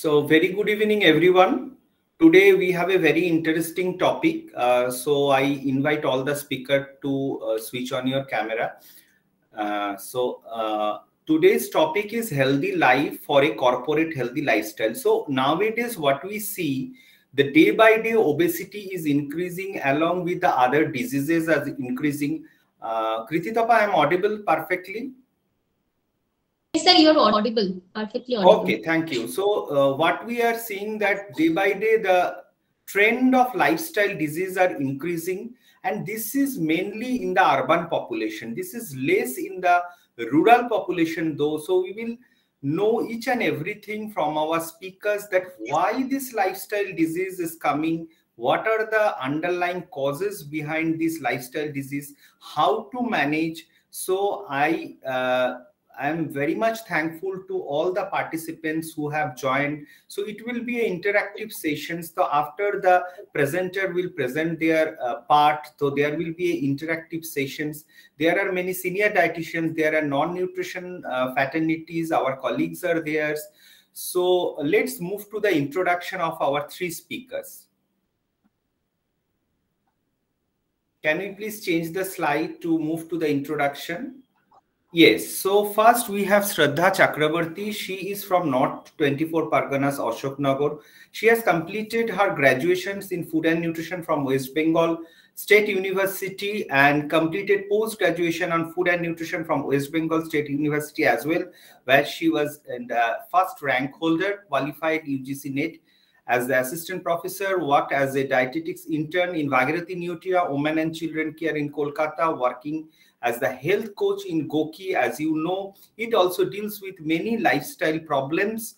So very good evening, everyone. Today we have a very interesting topic. So I invite all the speakers to switch on your camera. Today's topic is healthy life for a corporate healthy lifestyle. So nowadays what we see, the day by day obesity is increasing along with the other diseases as increasing. Krititapa, I am audible perfectly? Yes, sir, you're audible, perfectly audible. Okay, thank you. So what we are seeing that day by day, the trend of lifestyle disease are increasing, and this is mainly in the urban population. This is less in the rural population though. So we will know each and everything from our speakers that why this lifestyle disease is coming, what are the underlying causes behind this lifestyle disease, how to manage. So I am very much thankful to all the participants who have joined. So it will be an interactive session. So after the presenter will present their part, so there will be interactive sessions. There are many senior dietitians, there are non-nutrition fraternities, our colleagues are there. So let's move to the introduction of our three speakers. Can we please change the slide to move to the introduction? Yes, so first we have Ms.Shardhya Chakraborty. She is from North 24 Parganas, Ashoknagar. She has completed her graduations in food and nutrition from West Bengal State University and completed post-graduation on food and nutrition from West Bengal State University as well, where she was in the first rank holder, qualified UGC NET. As the assistant professor, worked as a dietetics intern in Bhagirathi Nutria Women and Children Care in Kolkata, working as the health coach in Goki. As you know, it also deals with many lifestyle problems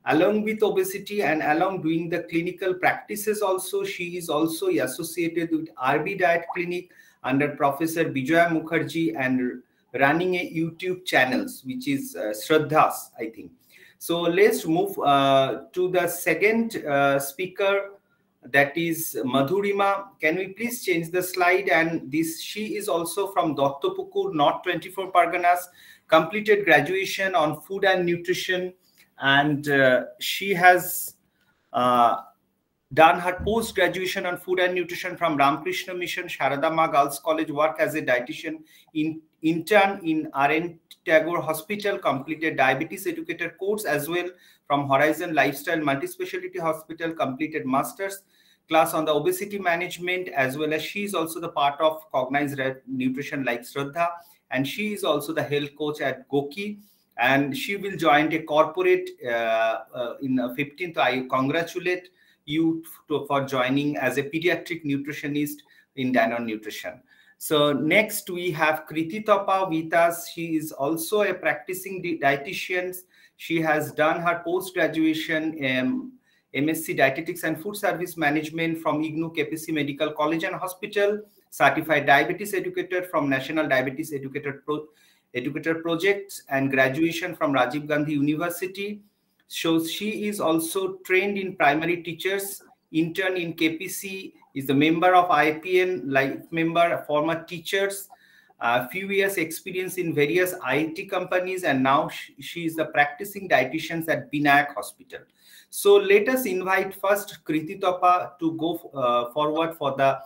along with obesity, and along doing the clinical practices also. She is also associated with RB Diet Clinic under Professor Bijaya Mukherjee and running a YouTube channels, which is Shraddha's, I think. So let's move to the second speaker, that is Madhurima. Can we please change the slide? And this, she is also from Dutta, North 24 Parganas, completed graduation on food and nutrition, and she has done her post-graduation on food and nutrition from Ramakrishna Mission, Sharadama Girls College, work as a dietitian intern in R.N. Tagore Hospital, completed diabetes educator course as well from Horizon Lifestyle Multispecialty Hospital, completed master's class on the obesity management, as well as she is also the part of Cognized Nutrition like Shraddha, and she is also the health coach at Goki, and she will join a corporate in 15th. I congratulate you for joining as a pediatric nutritionist in Danone Nutrition. So next we have Krititapa with us. She is also a practicing dietitian. She has done her post-graduation MSc Dietetics and Food Service Management from IGNOU KPC Medical College and Hospital, certified diabetes educator from National Diabetes Educator Projects, and graduation from Rajiv Gandhi University. So she is also trained in primary teachers, intern in KPC, is a member of IPN, life member, former teachers, a few years experience in various IT companies, and now she is the practicing dietitian at Binayak Hospital. So let us invite first Krititapa to go forward for the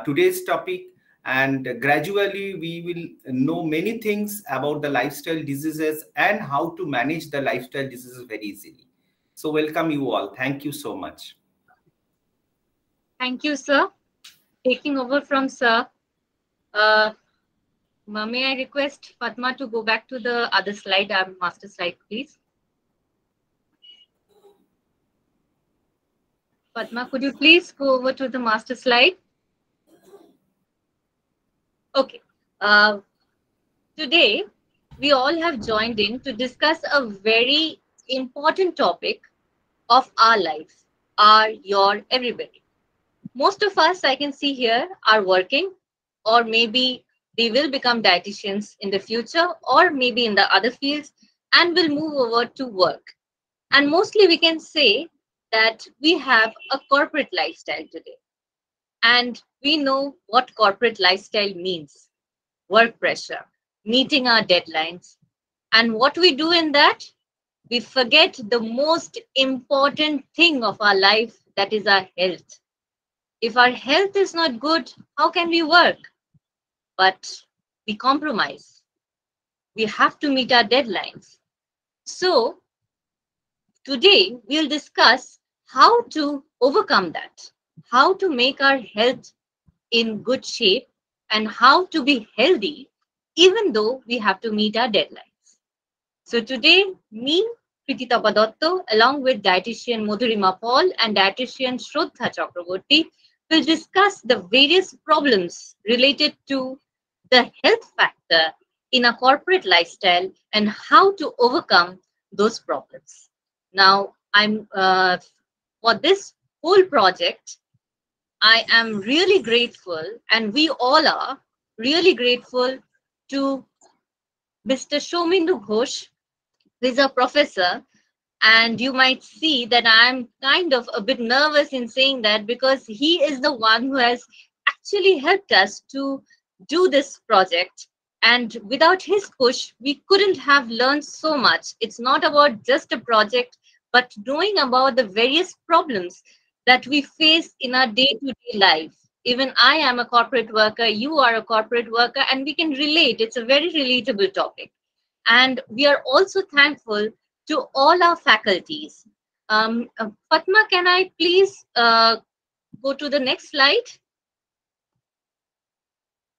today's topic, and gradually we will know many things about the lifestyle diseases and how to manage the lifestyle diseases very easily. So welcome you all. Thank you so much. Thank you, sir. Taking over from sir, may I request Padma to go back to the other slide, our master slide, please. Padma, could you please go over to the master slide? Okay. Today, we all have joined in to discuss a very important topic of our lives, your, everybody. Most of us, I can see here, are working, or maybe they will become dietitians in the future, or maybe in the other fields, and will move over to work. And mostly we can say that we have a corporate lifestyle today. And we know what corporate lifestyle means: work pressure, meeting our deadlines. And what we do in that? we forget the most important thing of our life, that is our health. If our health is not good, how can we work? But we compromise. We have to meet our deadlines. So, today we'll discuss how to overcome that, how to make our health in good shape, and how to be healthy even though we have to meet our deadlines. So today, me, Krititapa, along with dietitian Madhurima Paul and dietitian Shraddha Chakraborty, will discuss the various problems related to the health factor in a corporate lifestyle and how to overcome those problems. Now, I'm for this whole project, I am really grateful, and we all are really grateful to Mr. Shomindu Ghosh, who is a professor. And you might see that I'm kind of a bit nervous in saying that because he is the one who has actually helped us to do this project. And without his push, we couldn't have learned so much. It's not about just a project, but knowing about the various problems that we face in our day to day life. Even I am a corporate worker, you are a corporate worker, and we can relate. It's a very relatable topic. And we are also thankful to all our faculties. Fatma, can I please go to the next slide?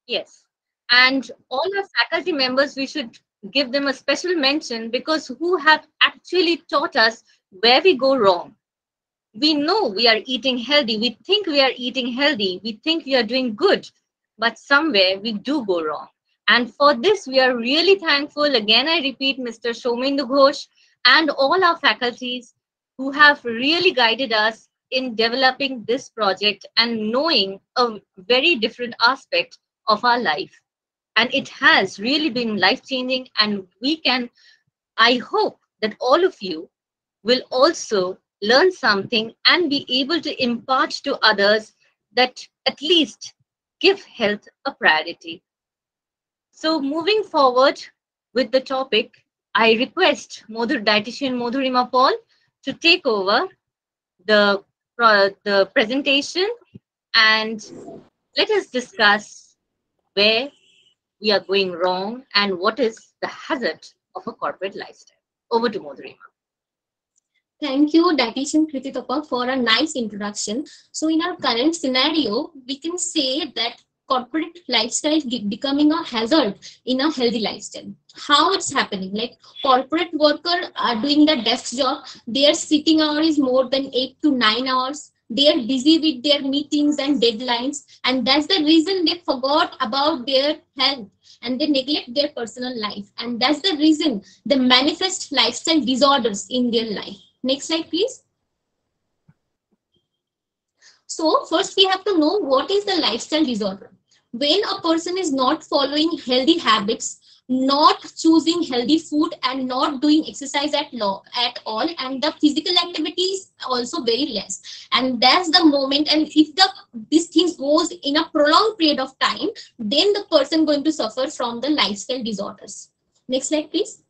Yes. And all our faculty members, we should give them a special mention because who have actually taught us where we go wrong. We know we are eating healthy. We think we are eating healthy. We think we are doing good, but somewhere we do go wrong. And for this, we are really thankful. Again, I repeat, Mr. Shomindu Ghosh and all our faculties who have really guided us in developing this project and knowing a very different aspect of our life. And it has really been life changing. And we can, I hope that all of you will also learn something and be able to impart to others that at least give health a priority. So moving forward with the topic, I request dietitian Madhurima Paul to take over the presentation and let us discuss where we are going wrong and what is the hazard of a corporate lifestyle. Over to Madhurima. Thank you, Dietitian Krititapa, for a nice introduction. So, in our current scenario, we can say that corporate lifestyle is becoming a hazard in a healthy lifestyle. How it's happening? Like corporate worker are doing the desk job. Their sitting hour is more than 8 to 9 hours. They are busy with their meetings and deadlines, and that's the reason they forgot about their health and they neglect their personal life. And that's the reason they manifest lifestyle disorders in their life. Next slide, please. So first we have to know what is the lifestyle disorder. When a person is not following healthy habits, not choosing healthy food and not doing exercise at all, and the physical activity is also very less. And that's the moment, and if this thing goes in a prolonged period of time, then the person going to suffer from the lifestyle disorders. Next slide, please.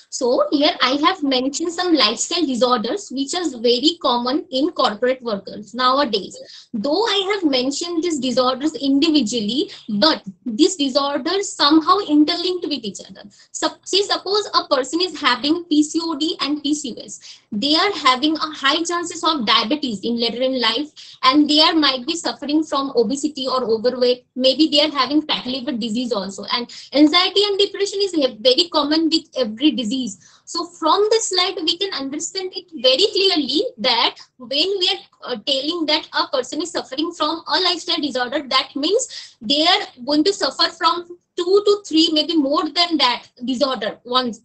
So here I have mentioned some lifestyle disorders which is very common in corporate workers nowadays. Though I have mentioned these disorders individually, but these disorders somehow interlinked with each other. So, say suppose a person is having PCOD and PCOS. They are having a high chances of diabetes in later in life, and they might be suffering from obesity or overweight. Maybe they are having fatty liver disease also. And anxiety and depression is very common with every disease. So from this slide, we can understand it very clearly that when we are telling that a person is suffering from a lifestyle disorder, that means they are going to suffer from 2 to 3, maybe more than that disorder once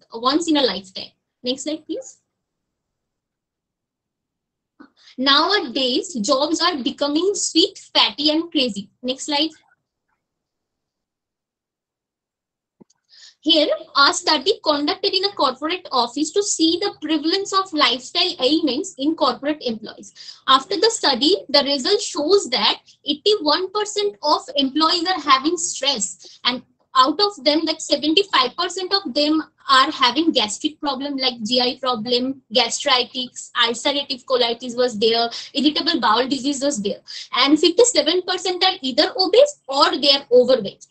in a lifetime. Next slide, please. Nowadays, jobs are becoming sweet, fatty, and crazy. Next slide. Here, a study conducted in a corporate office to see the prevalence of lifestyle ailments in corporate employees. After the study, the result shows that 81% of employees are having stress, and out of them, like 75% of them are having gastric problem, like GI problem, gastritis, ulcerative colitis was there, irritable bowel disease was there, and 57% are either obese or they are overweight.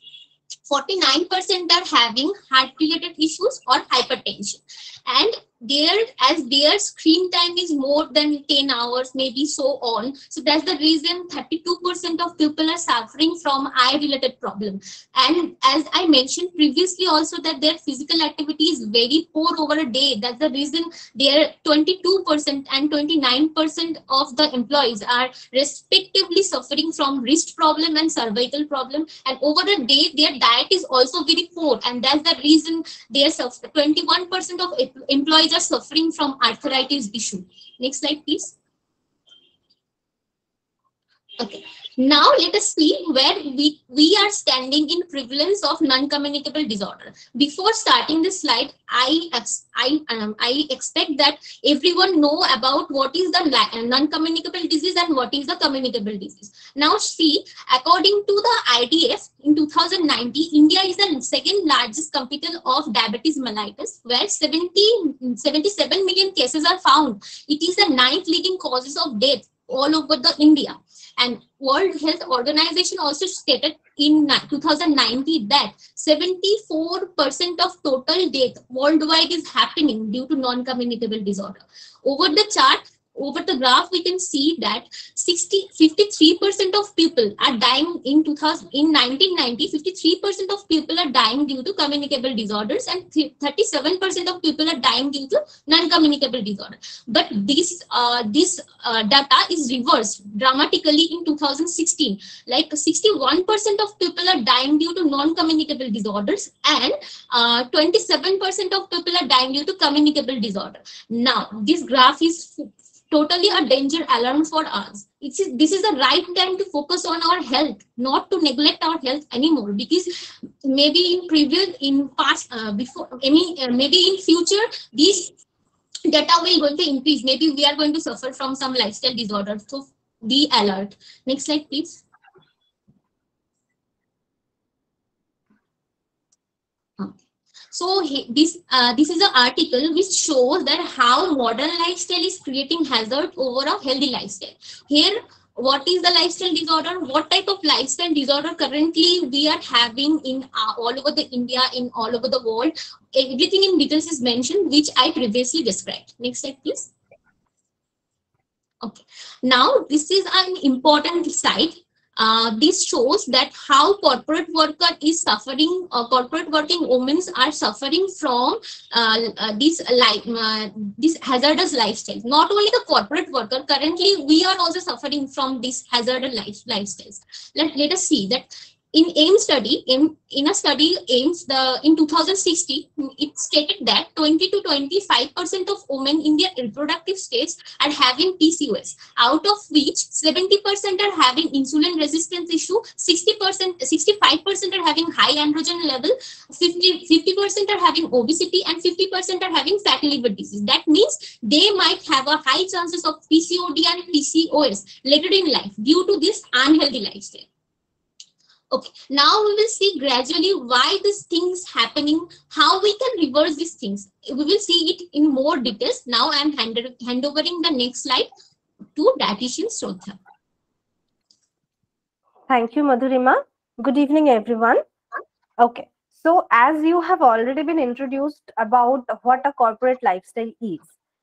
49% are having heart related issues or hypertension, and their as their screen time is more than 10 hours, maybe so on. So that's the reason 32% of people are suffering from eye related problem. And as I mentioned previously also, that their physical activity is very poor over a day. That's the reason their 22% and 29% of the employees are respectively suffering from wrist problem and cervical problem, and over a day their diet is also very poor, and that's the reason there's 21% of employees are suffering from arthritis issue. Next slide, please. Okay. Now let us see where we are standing in prevalence of non-communicable disorder. Before starting this slide, I expect that everyone know about what is the non-communicable disease and what is the communicable disease. Now see, according to the IDF, in 2019, India is the second largest capital of diabetes mellitus, where 77 million cases are found. It is the ninth leading causes of death all over the India. And World Health Organization also stated in 2019 that 74% of total death worldwide is happening due to non-communicable disorder. Over the chart, over the graph, we can see that 53% of people are dying in 1990. 53% of people are dying due to communicable disorders, and 37% of people are dying due to non-communicable disorder. But this data is reversed dramatically in 2016. Like 61% of people are dying due to non-communicable disorders, and 27% of people are dying due to communicable disorder. Now, this graph is totally a danger alarm for us. This is the right time to focus on our health, not to neglect our health anymore, because maybe in future these data will going to increase. Maybe we are going to suffer from some lifestyle disorder. So be alert. Next slide, please. So this is an article which shows that how modern lifestyle is creating hazard over a healthy lifestyle. Here, what is the lifestyle disorder? What type of lifestyle disorder currently we are having in all over the India, in all over the world? Everything in details is mentioned, which I previously described. Next slide, please. Okay. Now this is an important slide. This shows that how corporate worker is suffering, corporate working women are suffering from this hazardous lifestyle. Not only the corporate worker, currently we are also suffering from this hazardous lifestyles. Let us see that in AIMS study, in a study AIMS, in 2016, it stated that 20 to 25% of women in their reproductive stage are having PCOS, out of which 70% are having insulin resistance issue, 65% are having high androgen level, 50% are having obesity, and 50% are having fatty liver disease. That means they might have a high chances of PCOD and PCOS later in life due to this unhealthy lifestyle. Okay, now we will see gradually why these things happening, how we can reverse these things. We will see it in more details. Now I am handovering the next slide to dietitian Shardhya. Thank you, Madhurima. Good evening, everyone. Okay, so as you have already been introduced about what a corporate lifestyle is,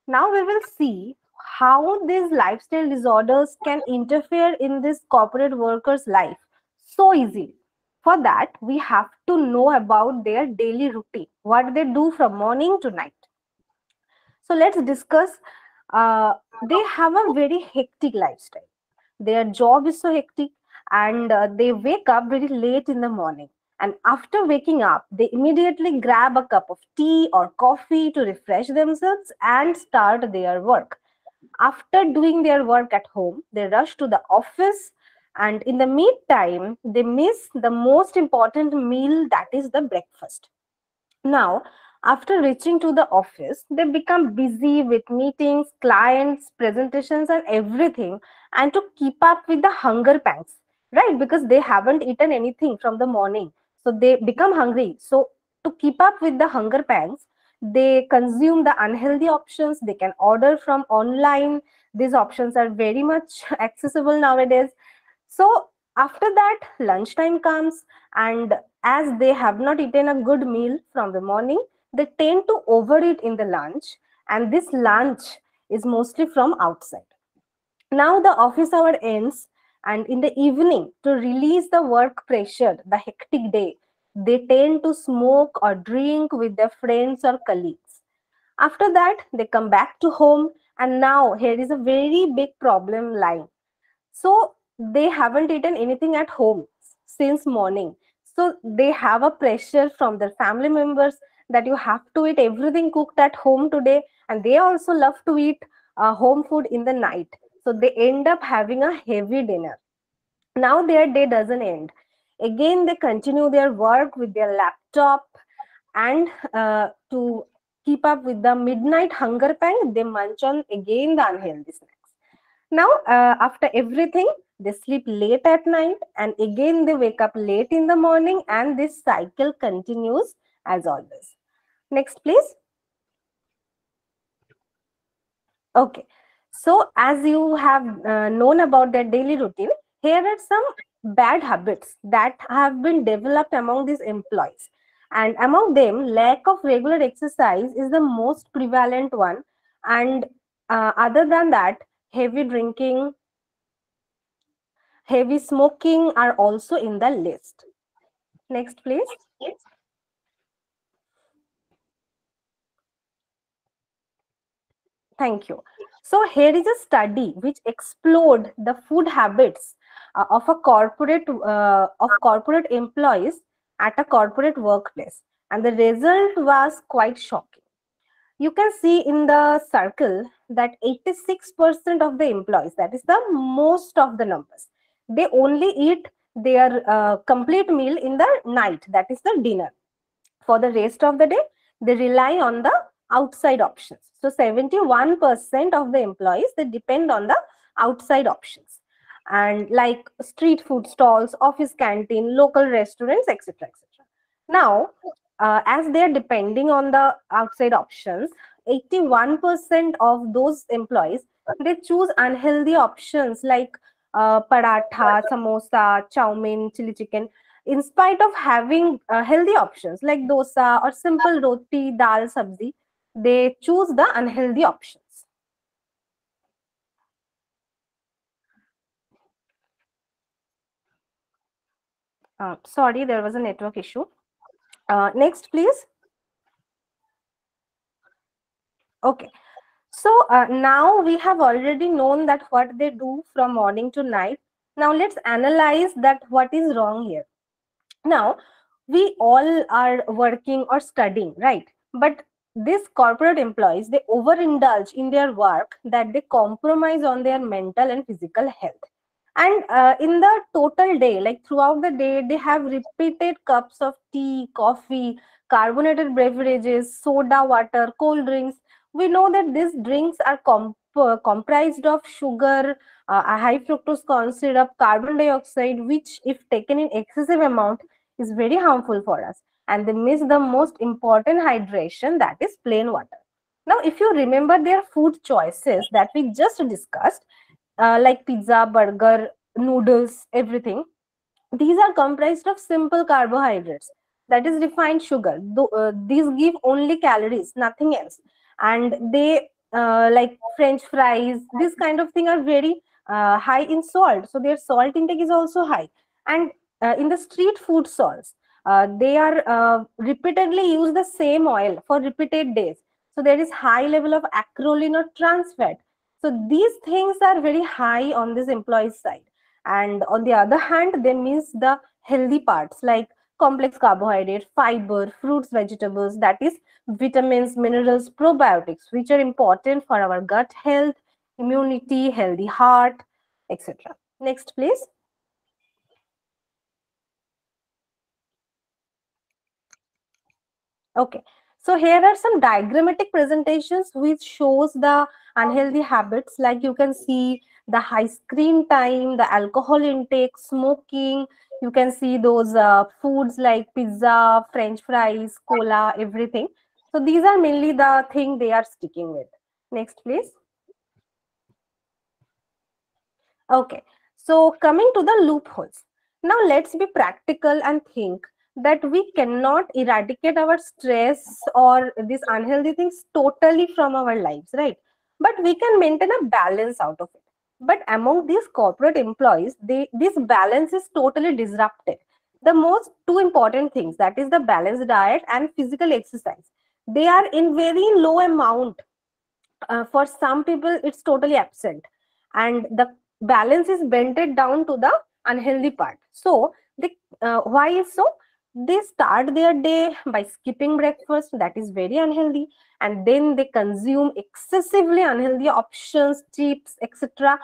now we will see how these lifestyle disorders can interfere in this corporate worker's life so easily. For that, we have to know about their daily routine, what they do from morning to night. So let's discuss. They have a very hectic lifestyle. Their job is so hectic, and they wake up very late in the morning. And after waking up, they immediately grab a cup of tea or coffee to refresh themselves and start their work. After doing their work at home, they rush to the office. And in the meantime, they miss the most important meal, that is the breakfast. Now, after reaching to the office, they become busy with meetings, clients, presentations, and everything, and to keep up with the hunger pangs, right? Because they haven't eaten anything from the morning. So they become hungry. So to keep up with the hunger pangs, they consume the unhealthy options. They can order from online. These options are very much accessible nowadays. So after that, lunchtime comes, and as they have not eaten a good meal from the morning, they tend to overeat in the lunch, and this lunch is mostly from outside. Now the office hour ends, and in the evening, to release the work pressure, the hectic day, they tend to smoke or drink with their friends or colleagues. After that, they come back to home, and now here is a very big problem lying. So they haven't eaten anything at home since morning. So they have a pressure from their family members that you have to eat everything cooked at home today, and they also love to eat home food in the night. So they end up having a heavy dinner. Now their day doesn't end. Again, they continue their work with their laptop, and to keep up with the midnight hunger pang, they munch on again the unhealthy snacks. Now, after everything, they sleep late at night, and again they wake up late in the morning, and this cycle continues as always. Next, please. Okay. So, as you have known about their daily routine, here are some bad habits that have been developed among these employees. And among them, lack of regular exercise is the most prevalent one. And other than that, heavy drinking, heavy smoking are also in the list. Next, please. Thank you. So here is a study which explored the food habits of corporate employees at a corporate workplace, and the result was quite shocking. You can see in the circle that 86% of the employees, that is the most of the numbers, they only eat their complete meal in the night, that is the dinner. For the rest of the day, they rely on the outside options. So 71% of the employees, they depend on the outside options, and like street food stalls, office canteen, local restaurants, etc., etc. Now, as they are depending on the outside options, 81% of those employees, they choose unhealthy options like paratha, samosa, chow mein, chili chicken, in spite of having healthy options like dosa or simple roti, dal, sabzi. They choose the unhealthy options. Sorry, there was a network issue. Next, please. Okay. So now we have already known that what they do from morning to night. Now let's analyze that what is wrong here. Now, we all are working or studying, right? But these corporate employees, they overindulge in their work that they compromise on their mental and physical health. And in the total day, like throughout the day, they have repeated cups of tea, coffee, carbonated beverages, soda, water, cold drinks. We know that these drinks are comprised of sugar, a high fructose corn syrup, carbon dioxide, which if taken in excessive amount is very harmful for us. And they miss the most important hydration, that is plain water. Now, if you remember their food choices that we just discussed, like pizza, burger, noodles, everything, these are comprised of simple carbohydrates, that is refined sugar. These give only calories, nothing else. And they like French fries, this kind of thing are very high in salt. So their salt intake is also high. And in the street food stalls, they are repeatedly use the same oil for repeated days. So there is high level of acrolein or trans fat. So these things are very high on this employee's side. And on the other hand, they miss the healthy parts like complex carbohydrate, fiber, fruits, vegetables, that is vitamins, minerals, probiotics, which are important for our gut health, immunity, healthy heart, etc. Next, please. Okay, so here are some diagrammatic presentations which shows the unhealthy habits. Like you can see the high screen time, the alcohol intake, smoking, You can see those foods like pizza, French fries, cola, everything. So these are mainly the thing they are sticking with. Next, please. Okay, so coming to the loopholes. Now let's be practical and think that we cannot eradicate our stress or these unhealthy things totally from our lives, right? But we can maintain a balance out of it. But among these corporate employees, this balance is totally disrupted. The most two important things, that is the balanced diet and physical exercise, they are in very low amount. For some people it's totally absent, and the balance is bended down to the unhealthy part. So they, why is so? They start their day by skipping breakfast, that is very unhealthy, and then they consume excessively unhealthy options, chips, etc.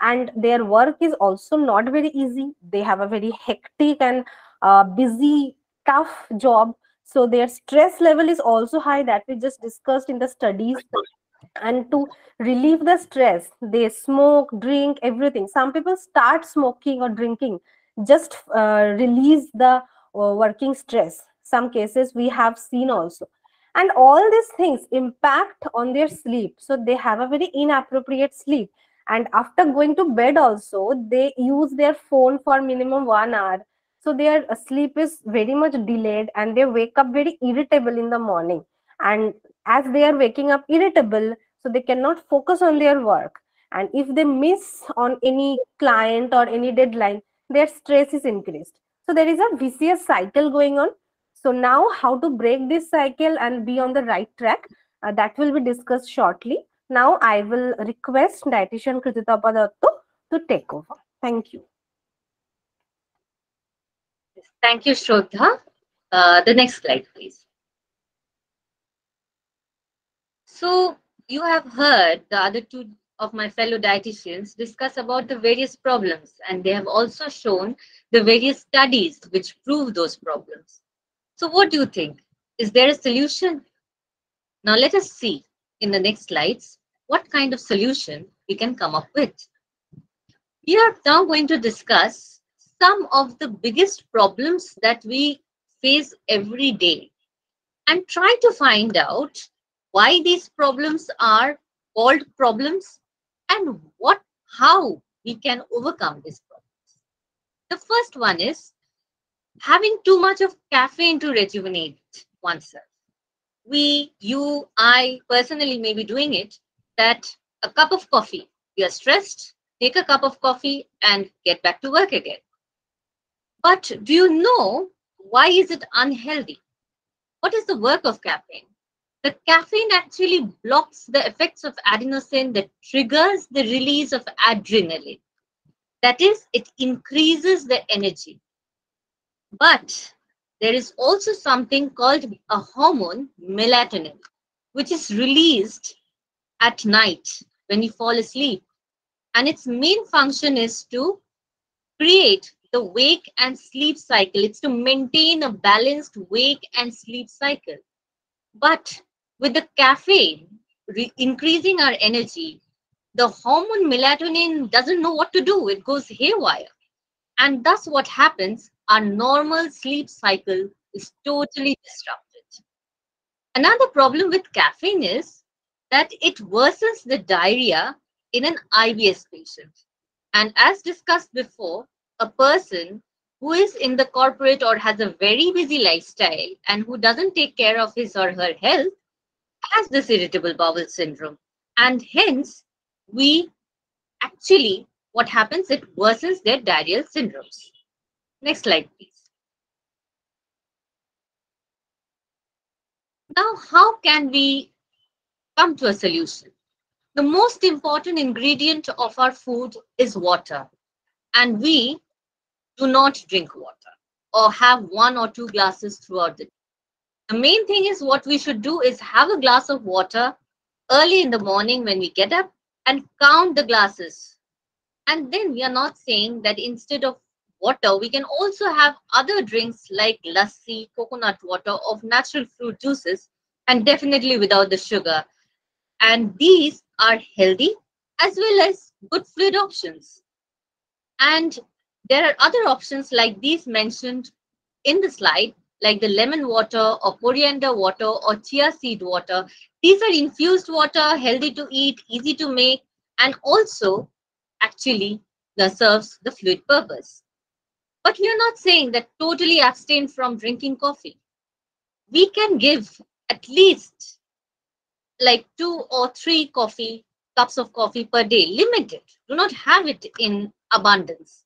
And their work is also not very easy. They have a very hectic and busy, tough job. So their stress level is also high, that we just discussed in the studies. And to relieve the stress, they smoke, drink, everything. Some people start smoking or drinking just release the working stress. Some cases we have seen also. And all these things impact on their sleep, so they have a very inappropriate sleep. And after going to bed also, they use their phone for minimum 1 hour, so their sleep is very much delayed, and they wake up very irritable in the morning. And as they are waking up irritable, so they cannot focus on their work, and if they miss on any client or any deadline, their stress is increased. So there is a vicious cycle going on. So now how to break this cycle and be on the right track, that will be discussed shortly. Now I will request dietitian Krititapa to take over. Thank you. Thank you, Shraddha. The next slide, please. So you have heard the other two of my fellow dietitians discuss about the various problems, and they have also shown the various studies which prove those problems. So what do you think? Is there a solution? Now let us see in the next slides what kind of solution we can come up with. We are now going to discuss some of the biggest problems that we face every day and try to find out why these problems are called problems and how we can overcome these problems. The first one is having too much of caffeine to rejuvenate oneself. You, I personally may be doing it, that a cup of coffee, we are stressed, take a cup of coffee and get back to work again. But do you know why is it unhealthy? What is the work of caffeine? The caffeine actually blocks the effects of adenosine that triggers the release of adrenaline. That is, it increases the energy. But there is also something called a hormone, melatonin, which is released at night when you fall asleep. And its main function is to create the wake and sleep cycle. It's to maintain a balanced wake and sleep cycle. But with the caffeine increasing our energy, the hormone melatonin doesn't know what to do. It goes haywire. And thus what happens, our normal sleep cycle is totally disrupted. Another problem with caffeine is that it worsens the diarrhea in an IBS patient. And as discussed before, a person who is in the corporate or has a very busy lifestyle and who doesn't take care of his or her health has this irritable bowel syndrome. And hence, what happens, it worsens their diarrheal syndromes. Next slide, please. Now, how can we come to a solution? The most important ingredient of our food is water, and we do not drink water or have 1 or 2 glasses throughout the day. The main thing is what we should do is have a glass of water early in the morning when we get up and count the glasses. And then we are not saying that instead of water, we can also have other drinks like lassi, coconut water, of natural fruit juices, and definitely without the sugar. And these are healthy as well as good fluid options. And There are other options like these mentioned in the slide, like the lemon water or coriander water or chia seed water. These are infused water, healthy to eat, easy to make, and also actually serves the fluid purpose. But we are not saying that totally abstain from drinking coffee. We can give at least like 2 or 3 cups of coffee per day. Limit it. Do not have it in abundance.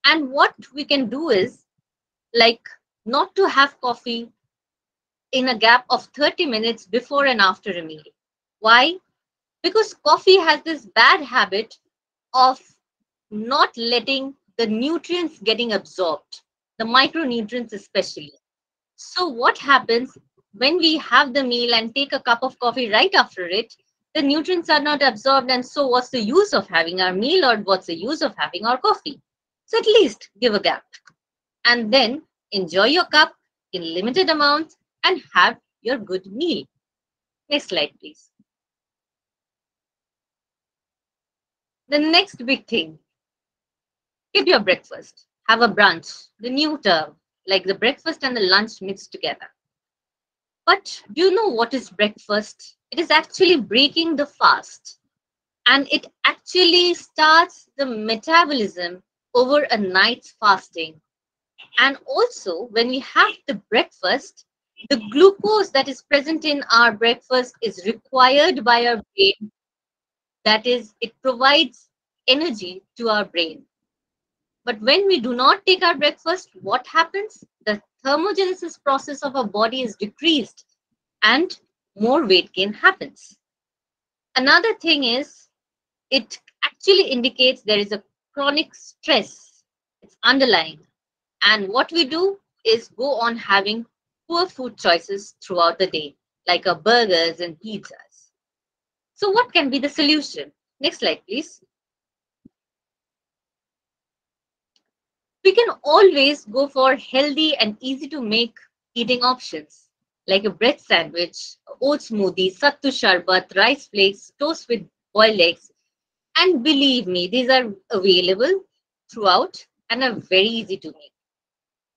And what we can do is like not to have coffee in a gap of 30 minutes before and after a meal. Why? Because coffee has this bad habit of not letting the nutrients getting absorbed, the micronutrients especially. So what happens when we have the meal and take a cup of coffee right after it, the nutrients are not absorbed, and so what's the use of having our meal, or what's the use of having our coffee? So at least give a gap and then enjoy your cup in limited amounts and have your good meal. Next slide, please. The next big thing, get your breakfast, have a brunch, the new term, like the breakfast and the lunch mixed together. But do you know what is breakfast? It is actually breaking the fast, and it actually starts the metabolism over a night's fasting. And also, when we have the breakfast, the glucose that is present in our breakfast is required by our brain. That is, it provides energy to our brain. But when we do not take our breakfast, what happens? The thermogenesis process of our body is decreased and more weight gain happens. Another thing is, it actually indicates there is a chronic stress. It's underlying. And what we do is go on having poor food choices throughout the day, like our burgers and pizzas. So what can be the solution? Next slide, please. We can always go for healthy and easy to make eating options, like a bread sandwich, oat smoothie, sattu sharbat, rice flakes, toast with boiled eggs. And believe me, these are available throughout and are very easy to make.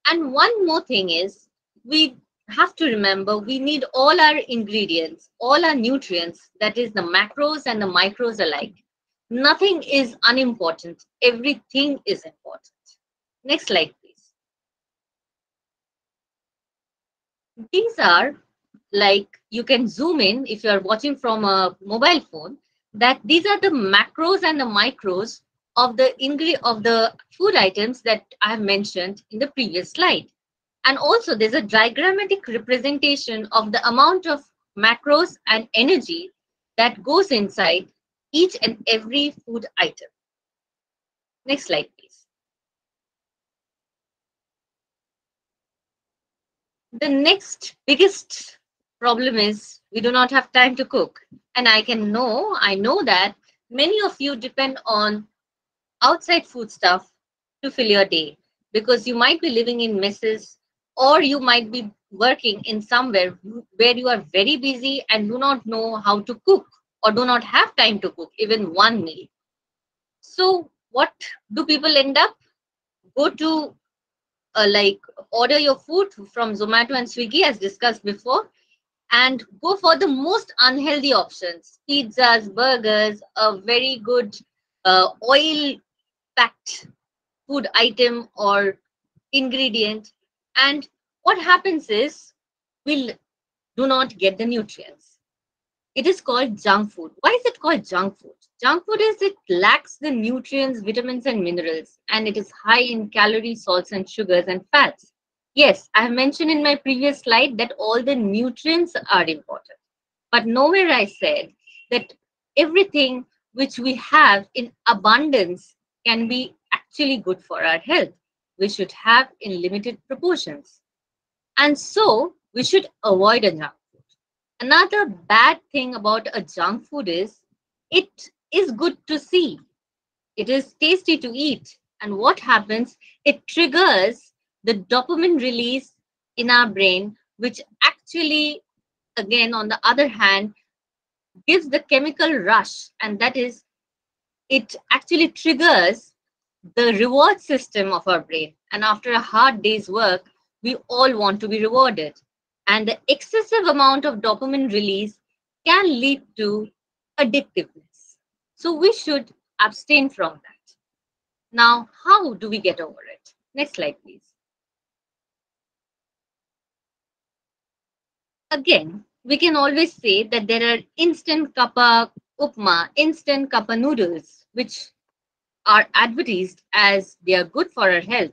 And one more thing is, we have to remember we need all our ingredients, all our nutrients, that is the macros and the micros alike. Nothing is unimportant. Everything is important. Next slide, please. These are like, you can zoom in if you are watching from a mobile phone, that these are the macros and the micros of the food items that I have mentioned in the previous slide. And also there's a diagrammatic representation of the amount of macros and energy that goes inside each and every food item. Next slide, please. The next biggest problem is we do not have time to cook. And I know that many of you depend on outside food stuff to fill your day, because you might be living in messes, or you might be working in somewhere where you are very busy and do not know how to cook, or do not have time to cook even one meal. So what do people end up? Go to like order your food from Zomato and Swiggy, as discussed before, and go for the most unhealthy options, pizzas, burgers, a very good oil packed food item or ingredient. And what happens is, we do not get the nutrients. It is called junk food. Why is it called junk food? Junk food is it lacks the nutrients, vitamins and minerals, and it is high in calories, salts and sugars and fats. Yes, I have mentioned in my previous slide that all the nutrients are important, but nowhere I said that everything which we have in abundance can be actually good for our health. We should have in limited proportions. And so we should avoid a junk food. Another bad thing about a junk food is it is good to see. It is tasty to eat. And what happens? It triggers the dopamine release in our brain, which actually, again, on the other hand, gives the chemical rush. And that is, it actually triggers the reward system of our brain. And after a hard day's work, we all want to be rewarded. And the excessive amount of dopamine release can lead to addictiveness. So we should abstain from that. Now, how do we get over it? Next slide, please. Again, we can always say that there are instant kappa upma, instant kappa noodles, which are advertised as they are good for our health.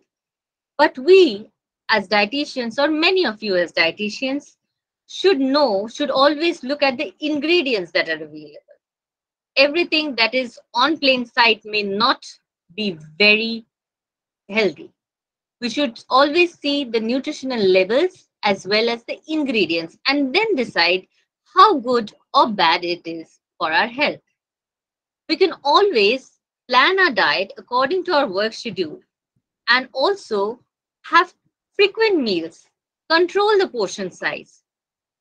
But we, as dietitians, or many of you as dietitians, should always look at the ingredients that are available. Everything that is on plain sight may not be very healthy. We should always see the nutritional labels as well as the ingredients and then decide how good or bad it is for our health. We can always plan our diet according to our work schedule and also have frequent meals, control the portion size,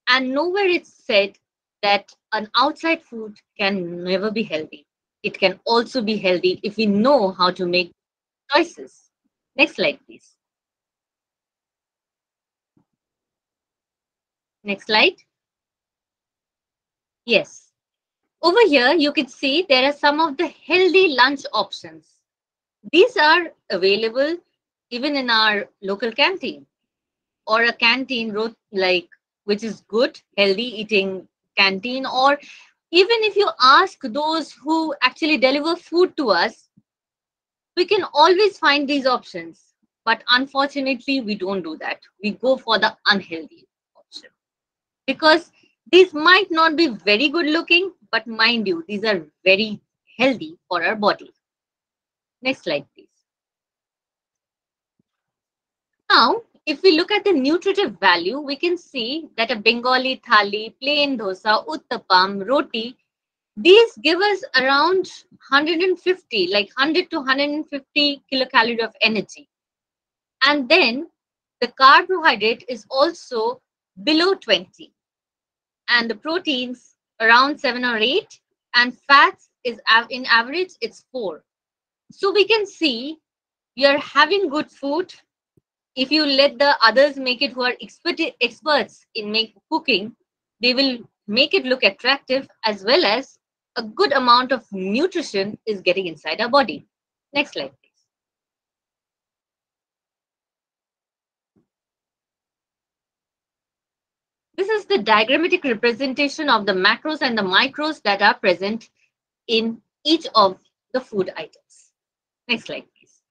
and nowhere it's said that an outside food can never be healthy. It can also be healthy if we know how to make choices. Next slide, please. Next slide. Yes. Over here, you can see there are some of the healthy lunch options. These are available even in our local canteen or a canteen which is good, healthy eating canteen, or even if you ask those who actually deliver food to us, we can always find these options. But unfortunately, we don't do that. We go for the unhealthy option because these might not be very good looking, but mind you, these are very healthy for our body. Next slide, please. Now, if we look at the nutritive value, we can see that a Bengali thali, plain dosa, uttapam, roti, these give us around 150, like 100 to 150 kilocalorie of energy. And then the carbohydrate is also below 20. And the proteins around 7 or 8. And fats is in average, it's 4. So we can see you're having good food. If you let the others make it who are experts in cooking, they will make it look attractive as well as a good amount of nutrition is getting inside our body. Next slide, please. This is the diagrammatic representation of the macros and the micros that are present in each of the food items. Next slide, please.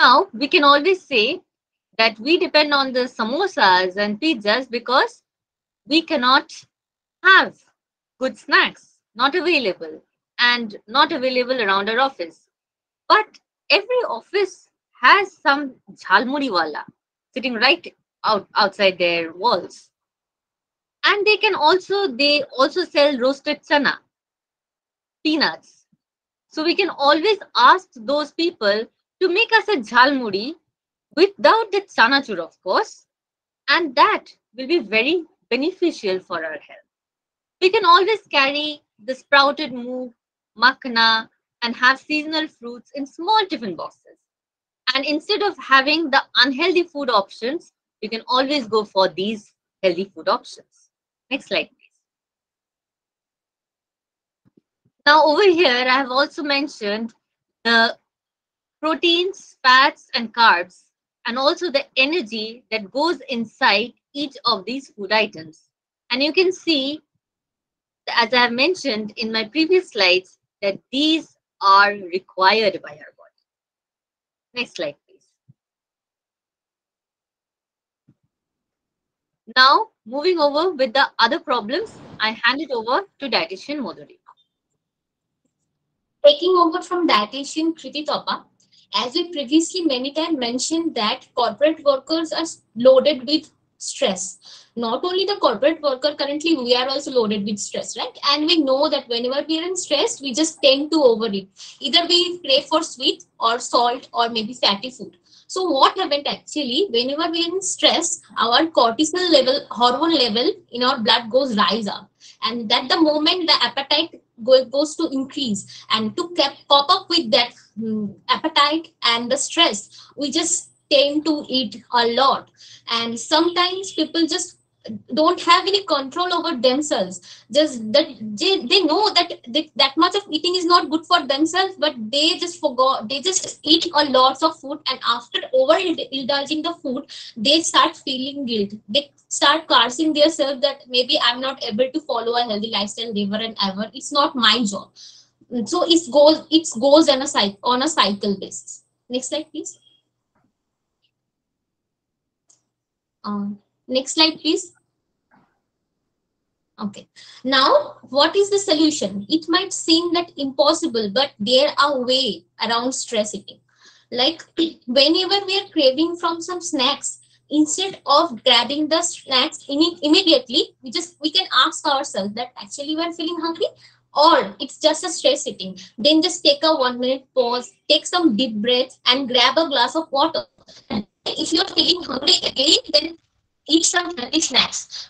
Now, we can always say that we depend on the samosas and pizzas because we cannot have good snacks, not available, and not available around our office. But every office has some jhalmuri wala sitting right outside their walls. And they also sell roasted chana, peanuts. So we can always ask those people to make us a jhalmuri without the chanachur, of course, and that will be very beneficial for our health. We can always carry the sprouted moong, makhana, and have seasonal fruits in small tiffin boxes. And instead of having the unhealthy food options, we can always go for these healthy food options. Next slide, please. Now over here, I have also mentioned the proteins, fats, and carbs, and also the energy that goes inside each of these food items. And you can see, as I have mentioned in my previous slides, that these are required by our body. Next slide, please. Now, moving over with the other problems, I hand it over to dietitian Madhurima. Taking over from dietitian Ms.Krititapa, as we previously many times mentioned that corporate workers are loaded with stress. Not only the corporate worker, currently we are also loaded with stress, right? And we know that whenever we are in stress, we just tend to overeat. Either we crave for sweet or salt or maybe fatty food. So what happened actually, whenever we are in stress, our cortisol level, hormone level in our blood goes rise up. And that the moment the appetite goes to increase, and to cope up with that appetite and the stress, we just tend to eat a lot. And sometimes people just don't have any control over themselves, just that they know that that much of eating is not good for themselves, but they just forgot, they just eat a lots of food, and after over indulging the food, they start feeling guilt, they start cursing themselves that maybe I'm not able to follow a healthy lifestyle ever and ever, it's not my job. So it goes on a cycle basis. Next slide please. Next slide please. Okay. Now, what is the solution? It might seem that impossible, but there are ways around stress eating. Like whenever we are craving from some snacks, instead of grabbing the snacks immediately, we can ask ourselves that actually we are feeling hungry, or it's just a stress eating. Then just take a 1 minute pause, take some deep breaths, and grab a glass of water. And if you're feeling hungry again, then eat some healthy snacks.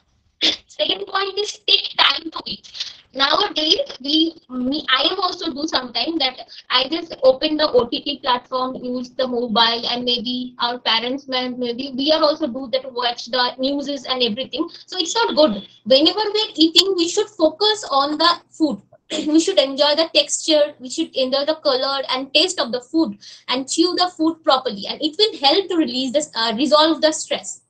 Second point is take time to eat. Nowadays, I am also do sometimes that I just open the OTT platform, use the mobile, and maybe our parents, maybe we are also do that, watch the news and everything. So it's not good. Whenever we're eating, we should focus on the food. We should enjoy the texture, we should enjoy the color and taste of the food, and chew the food properly, and it will help to release this, resolve the stress.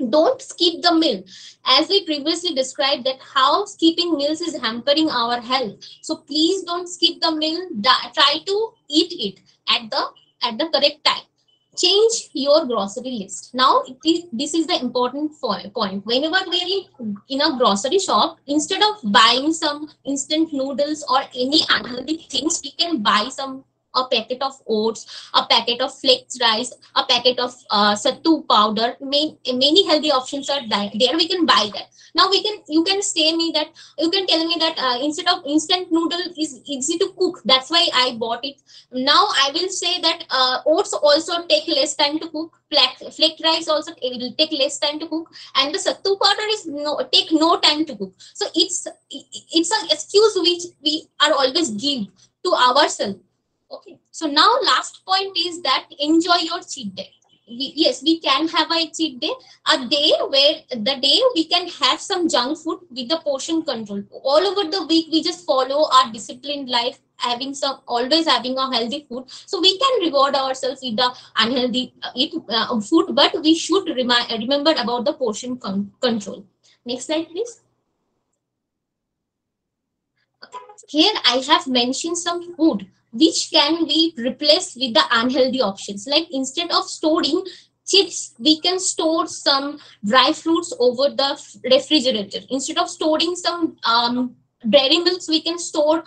Don't skip the meal, as we previously described that how skipping meals is hampering our health. So please don't skip the meal, try to eat it at the correct time. Change your grocery list. Now this is the important point. Whenever we are in a grocery shop, instead of buying some instant noodles or any unhealthy things, we can buy a packet of oats, a packet of flaked rice, a packet of sattu powder. Many healthy options are there. We can buy that. Now you can tell me that instead of instant noodle is easy to cook. That's why I bought it. Now I will say that oats also take less time to cook. Flaked rice also it will take less time to cook, and the sattu powder is take no time to cook. So it's an excuse which we are always give to ourselves. Okay, so now last point is that enjoy your cheat day. Yes, we can have a cheat day, a day where the day we can have some junk food with the portion control. All over the week, we just follow our disciplined life, always having a healthy food. So we can reward ourselves with the unhealthy food, but we should remember about the portion control. Next slide, please. Here I have mentioned some food which can be replaced with the unhealthy options. Like instead of storing chips, we can store some dry fruits over the refrigerator. Instead of storing some dairy milks, we can store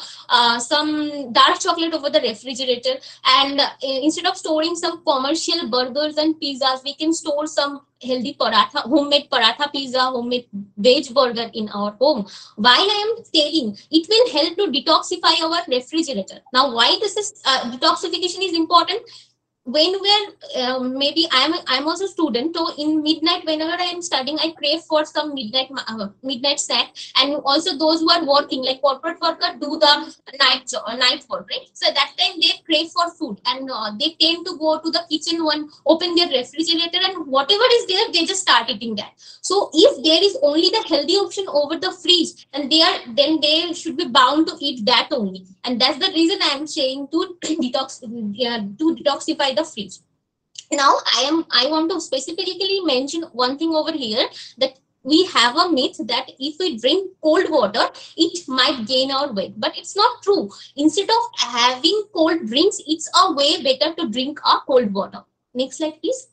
some dark chocolate over the refrigerator. And instead of storing some commercial burgers and pizzas, we can store some healthy homemade paratha pizza, homemade veg burger in our home. Why I am telling, it will help to detoxify our refrigerator. Now, why this is detoxification is important? When we're maybe I'm also a student, so in midnight whenever I am studying, I crave for some midnight snack. And also those who are working, like corporate worker, do the night work, right? So that time they crave for food, and they tend to go to the kitchen, open their refrigerator, and whatever is there, they just start eating that. So if there is only the healthy option over the fridge, and then they should be bound to eat that only. And that's the reason I am saying to detoxify the fridge. Now I want to specifically mention one thing over here, that we have a myth that if we drink cold water, it might gain our weight, but it's not true. Instead of having cold drinks, it's a way better to drink a cold water. Next slide, please.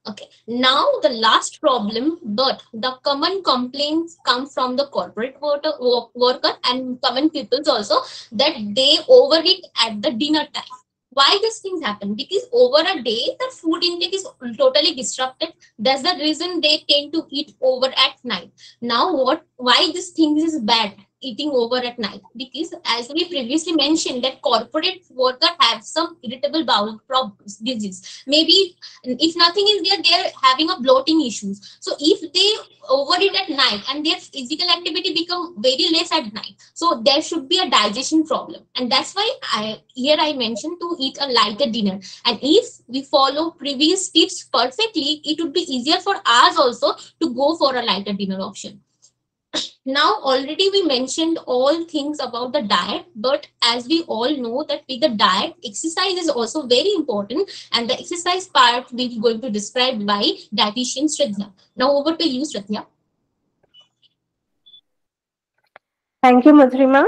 Okay, now the last problem, but the common complaints come from the corporate worker and common peoples also, that they overeat at the dinner time. Why these things happen? Because over a day, the food intake is totally disrupted. That's the reason they tend to eat over at night. Now, why this thing is bad? eating over at night, because as we previously mentioned that corporate worker have some irritable bowel problems, disease. Maybe if nothing is there, they're having a bloating issues. So if they overeat at night and their physical activity become very less at night, so there should be a digestion problem. And that's why I mentioned to eat a lighter dinner. And if we follow previous tips perfectly, it would be easier for us also to go for a lighter dinner option. Now already we mentioned all things about the diet, but as we all know that with the diet, exercise is also very important, and the exercise part we're going to describe by dietitian Shradhya. Now over to you, Shradhya. Thank you, Madhurima.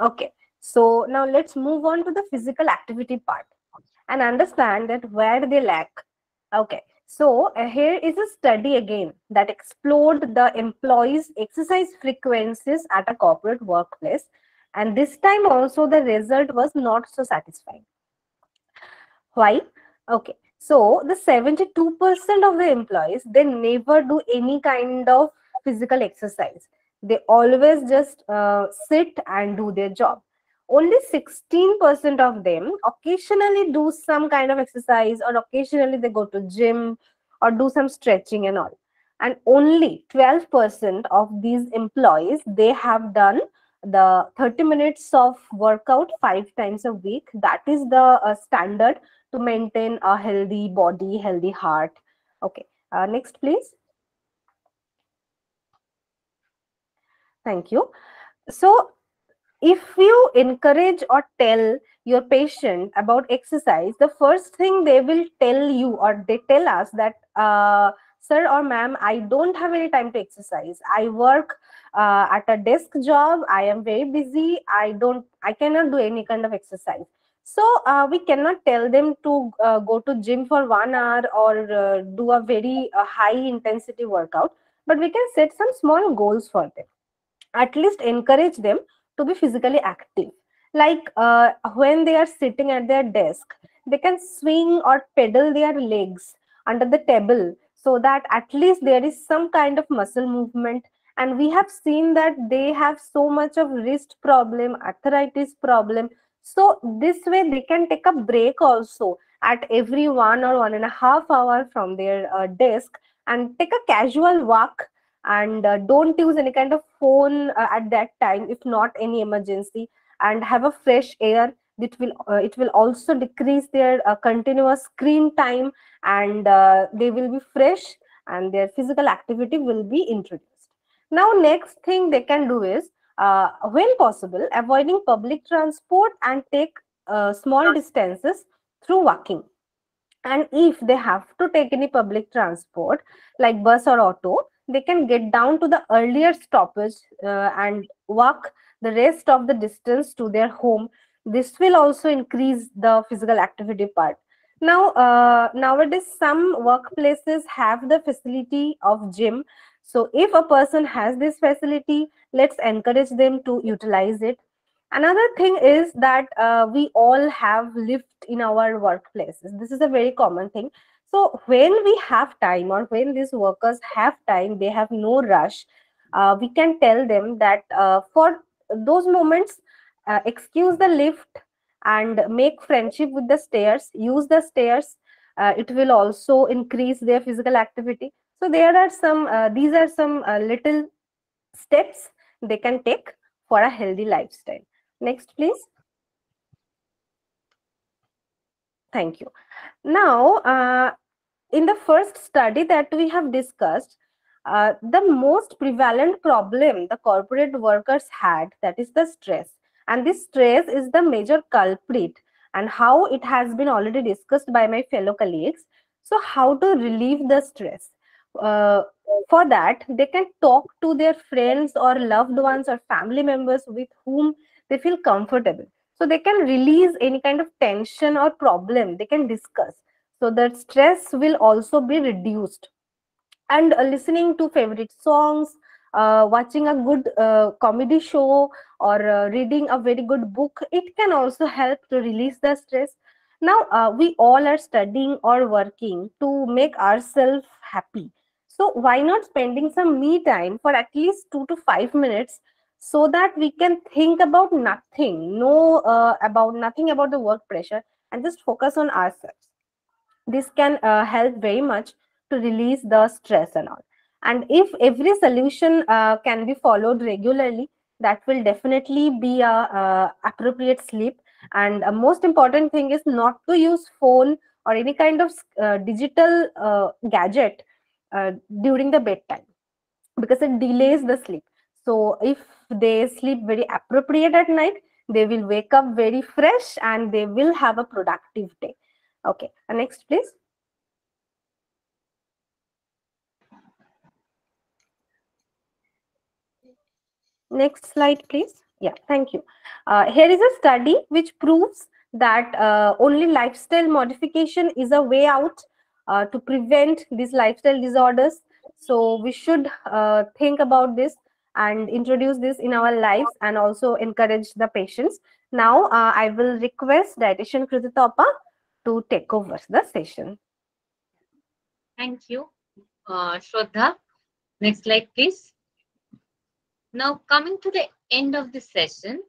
Okay, so now let's move on to the physical activity part and understand that where they lack. Okay, so here is a study again that explored the employees' exercise frequencies at a corporate workplace, and this time also the result was not so satisfying. Why? Okay, so the 72% of the employees, they never do any kind of physical exercise. They always just sit and do their job. Only 16% of them occasionally do some kind of exercise, or occasionally they go to gym or do some stretching and all. And only 12% of these employees, they have done the 30 minutes of workout 5 times a week. That is the standard to maintain a healthy body, healthy heart. Okay, next please. Thank you. So if you encourage or tell your patient about exercise, the first thing they will tell you, or they tell us that, sir or ma'am, I don't have any time to exercise. I work at a desk job. I am very busy. I cannot do any kind of exercise. So we cannot tell them to go to gym for 1 hour, or do a very high intensity workout, but we can set some small goals for them. At least encourage them to be physically active, like when they are sitting at their desk, they can swing or pedal their legs under the table, so that at least there is some kind of muscle movement. And we have seen that they have so much of wrist problem, arthritis problem. So this way they can take a break also at every 1 or 1.5 hour from their desk, and take a casual walk, and don't use any kind of phone at that time if not any emergency, and have a fresh air. It will also decrease their continuous screen time, and they will be fresh, and their physical activity will be introduced. Now next thing they can do is, when possible, avoiding public transport and take small distances through walking. And if they have to take any public transport like bus or auto, they can get down to the earlier stoppage and walk the rest of the distance to their home. This will also increase the physical activity part. Now nowadays some workplaces have the facility of gym. So if a person has this facility, let's encourage them to utilize it. Another thing is that we all have lift in our workplaces. This is a very common thing. So when we have time, or when these workers have time, they have no rush, we can tell them that for those moments, excuse the lift and make friendship with the stairs, use the stairs. It will also increase their physical activity. So there are some, these are some little steps they can take for a healthy lifestyle. Next, please. Thank you. Now, in the first study that we have discussed, the most prevalent problem the corporate workers had, that is the stress. And this stress is the major culprit, and how it has been already discussed by my fellow colleagues. So how to relieve the stress? For that, they can talk to their friends or loved ones or family members with whom they feel comfortable. So they can release any kind of tension or problem, they can discuss, so that stress will also be reduced. And listening to favorite songs, watching a good comedy show, or reading a very good book, it can also help to release the stress. Now we all are studying or working to make ourselves happy. So why not spending some me time for at least 2 to 5 minutes, so that we can think about nothing, about nothing about the work pressure, and just focus on ourselves. This can help very much to release the stress and all. And if every solution can be followed regularly, that will definitely be a appropriate sleep. And most important thing is not to use phone or any kind of digital gadget during the bedtime, because it delays the sleep. So if they sleep very appropriate at night, they will wake up very fresh and they will have a productive day. Okay, next please. Next slide, please. Yeah, thank you. Here is a study which proves that only lifestyle modification is a way out to prevent these lifestyle disorders. So we should think about this and introduce this in our lives and also encourage the patients. Now, I will request dietitian Krititapa to take over the session. Thank you, Shraddha. Next slide, please. Now, coming to the end of the session,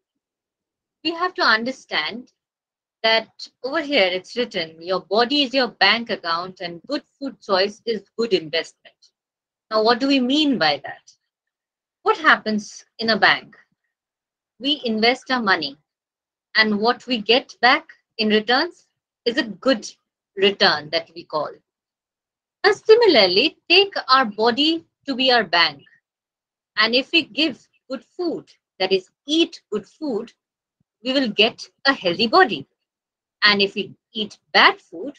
we have to understand that over here it's written, your body is your bank account and good food choice is good investment. Now, what do we mean by that? What happens in a bank? We invest our money, and what we get back in returns is a good return that we call. Now, similarly, take our body to be our bank. And if we give good food, that is, eat good food, we will get a healthy body. And if we eat bad food,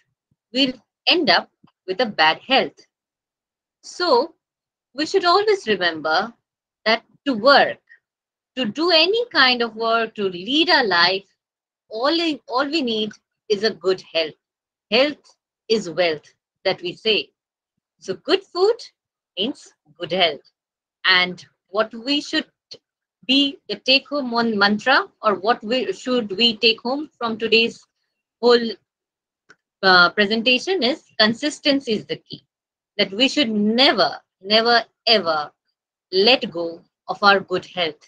we'll end up with a bad health. So, we should always remember that to work, to do any kind of work, to lead our life, all we need is a good health. Health is wealth, that we say. So, good food means good health. And what we should be the take home mantra, or what should we take home from today's whole presentation is consistency is the key. That we should never, never, ever let go of our good health.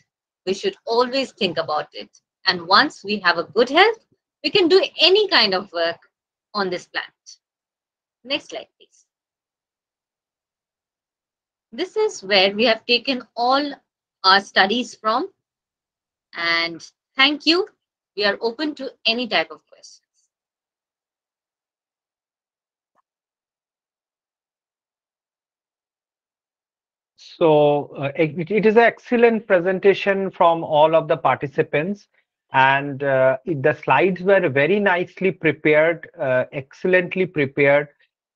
We should always think about it. And once we have a good health, we can do any kind of work on this planet. Next slide, please. This is where we have taken all our studies from. And thank you. We are open to any type of questions. So it is an excellent presentation from all of the participants, and the slides were very nicely prepared, excellently prepared.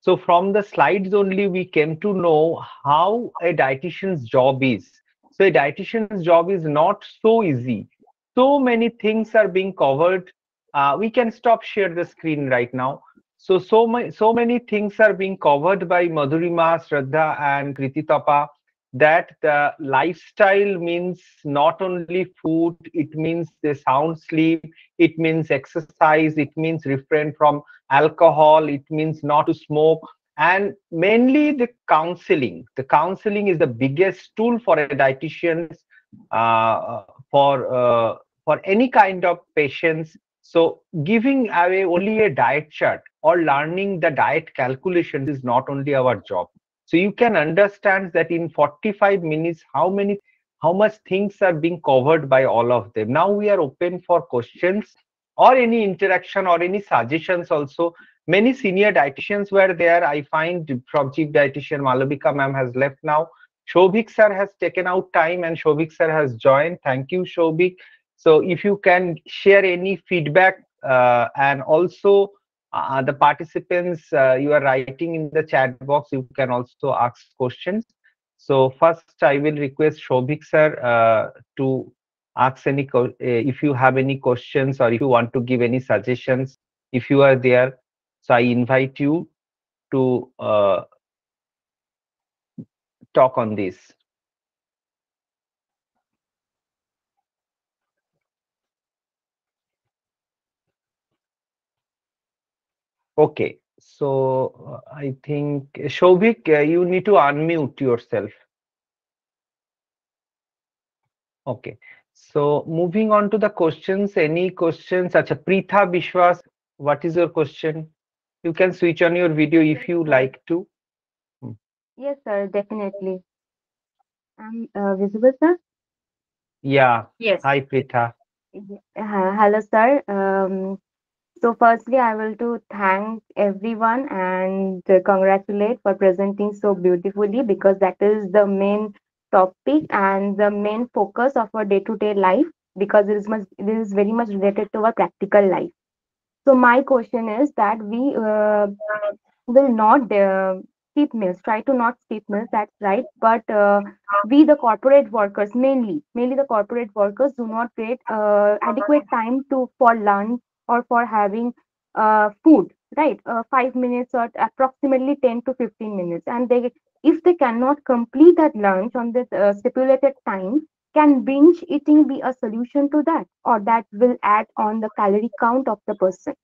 So from the slides only we came to know how a dietitian's job is. So a dietitian's job is not so easy. So many things are being covered. We can stop share the screen right now. So many things are being covered by Madhurima, Shraddha, and Krititapa, that the lifestyle means not only food, it means the sound sleep, it means exercise, it means refrain from alcohol, it means not to smoke, and mainly the counseling. The counseling is the biggest tool for a dietitian, uh, for uh, for any kind of patients. So giving away only a diet chart or learning the diet calculations is not only our job. So you can understand that in 45 minutes, how much things are being covered by all of them. Now we are open for questions or any interaction or any suggestions also. Many senior dietitians were there. I find from Chief Dietitian Malavika ma'am has left now. Shobhik sir has taken out time and Shobhik sir has joined. Thank you, Shobhik. So if you can share any feedback, and also the participants, you are writing in the chat box, you can also ask questions. So first I will request Shobhik sir to ask if you have any questions or if you want to give any suggestions, if you are there. So I invite you to talk on this. Okay, so I think Shobhik, you need to unmute yourself. Okay. So moving on to the questions, any questions? Acha, Pritha Bishwas, what is your question? You can switch on your video if Yes, you sir. like to. Hmm. Yes, sir, definitely. I'm visible, sir. Yeah. Yes. Hi, Pritha. Hello, sir. So firstly, I will to thank everyone and congratulate for presenting so beautifully because that is the main topic and the main focus of our day-to-day life because this is very much related to our practical life. So my question is that we will not skip meals, try to not skip meals, that's right. But we, the corporate workers, mainly the corporate workers, do not get adequate time to for lunch or for having food, right? 5 minutes or approximately 10 to 15 minutes. And they, if they cannot complete that lunch on this stipulated time, can binge eating be a solution to that, or that will add on the calorie count of the person?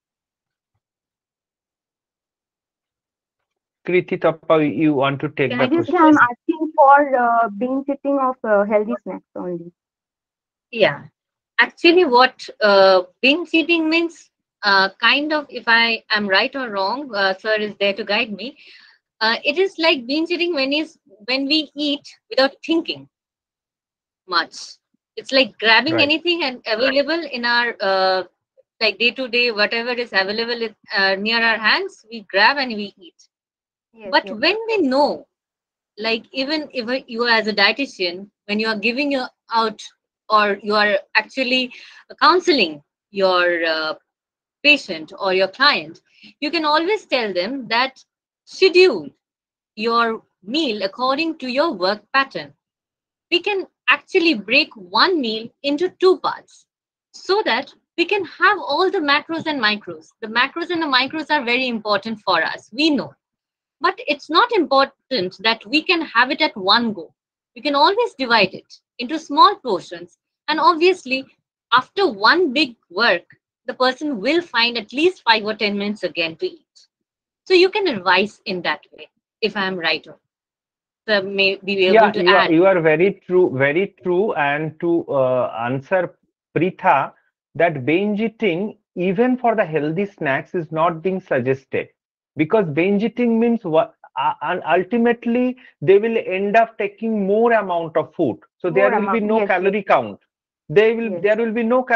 Krititapa, you want to take Can the I Previously, just I'm question? asking for binge eating of healthy snacks only. Yeah. Actually, what binge eating means, kind of, if I am right or wrong, sir is there to guide me. It is like binge eating when we eat without thinking much. It's like grabbing Right. anything and available in our like day to day, whatever is available near our hands, we grab and we eat. Yes, But yes, when we know, like even if you are as a dietitian, when you are giving you out or you are actually counseling your patient or your client, you can always tell them that schedule your meal according to your work pattern. We can actually break one meal into two parts so that we can have all the macros and micros. The macros and the micros are very important for us, we know, but it's not important that we can have it at one go. We can always divide it into small portions. And obviously, after one big work, the person will find at least 5 or 10 minutes again to eat. So you can advise in that way, if I'm right. Or so may be able Yeah, to you are add. you are very true, very true. And to answer Pritha, that binge eating, even for the healthy snacks, is not being suggested because binge eating means what? And ultimately, they will end up taking more amount of food, so there more will be amount. no Yes, yes, calorie count. yes, There will be no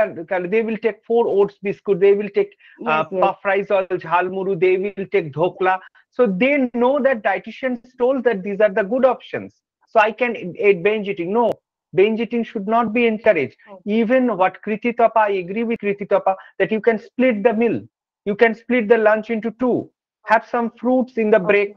they will take four oats biscuit. They will take yes, yes, puff rice or jhalmuru. They will take dhokla. So they know that dietitians told that these are the good options, so I can eat binge eating. No, binge eating should not be encouraged. oh, Even what Krititapa, I agree with Krititapa that you can split the meal. You can split the lunch into two. Have some fruits in the okay, break,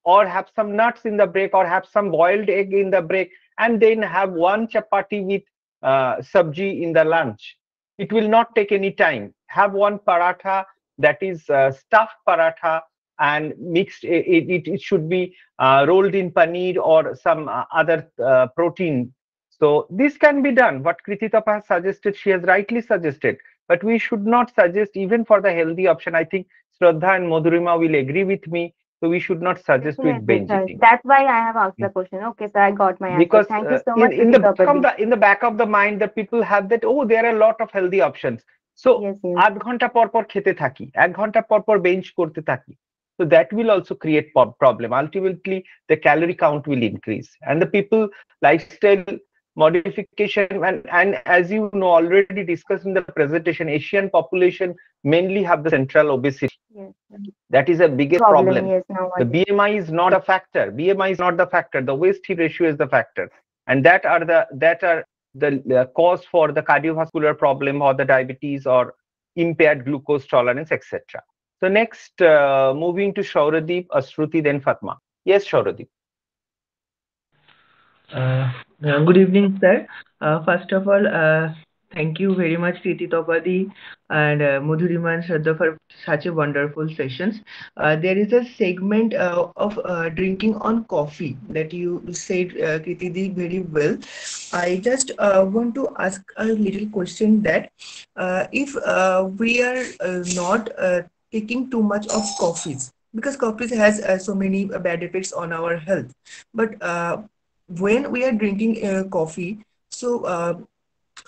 or have some nuts in the break, or have some boiled egg in the break, and then have one chapati with sabji in the lunch. It will not take any time. Have one paratha, that is stuffed paratha, and mixed. It should be rolled in paneer or some other protein. So this can be done. What Krititapa has suggested, she has rightly suggested. But we should not suggest even for the healthy option. I think Shraddha and Madhurima will agree with me. So we should not suggest with definitely, binge sir. eating. That's why I have asked the question. Okay, sir, I got my answer. Because Thank you so much, in the Kriti back of Tapadi. the mind, the people have that, oh, there are a lot of healthy options, so Yes, yes, 8 ঘন্টা পর পর খেতে থাকি, 1 ঘন্টা পর পর bench করতে থাকি, so that will also create problem. Ultimately the calorie count will increase, and the people lifestyle modification, and as you know, already discussed in the presentation, Asian population mainly have the central obesity. yes. That is a biggest Problem, problem. yes, The nowadays. BMI is not a factor. BMI is not the factor. The waist hip ratio is the factor, and that are the cause for the cardiovascular problem or the diabetes or impaired glucose tolerance, etc. So next, moving to Shauradeep, Ashruti, then Fatma. Yes, Shauradeep. Uh, Good evening, sir. First of all, thank you very much, Kriti Topadi and Madhurima and Shraddha for such a wonderful sessions. There is a segment of drinking on coffee that you said, Kriti di, very well. I just want to ask a little question that if we are not taking too much of coffees, because coffee has so many bad effects on our health, but when we are drinking coffee, So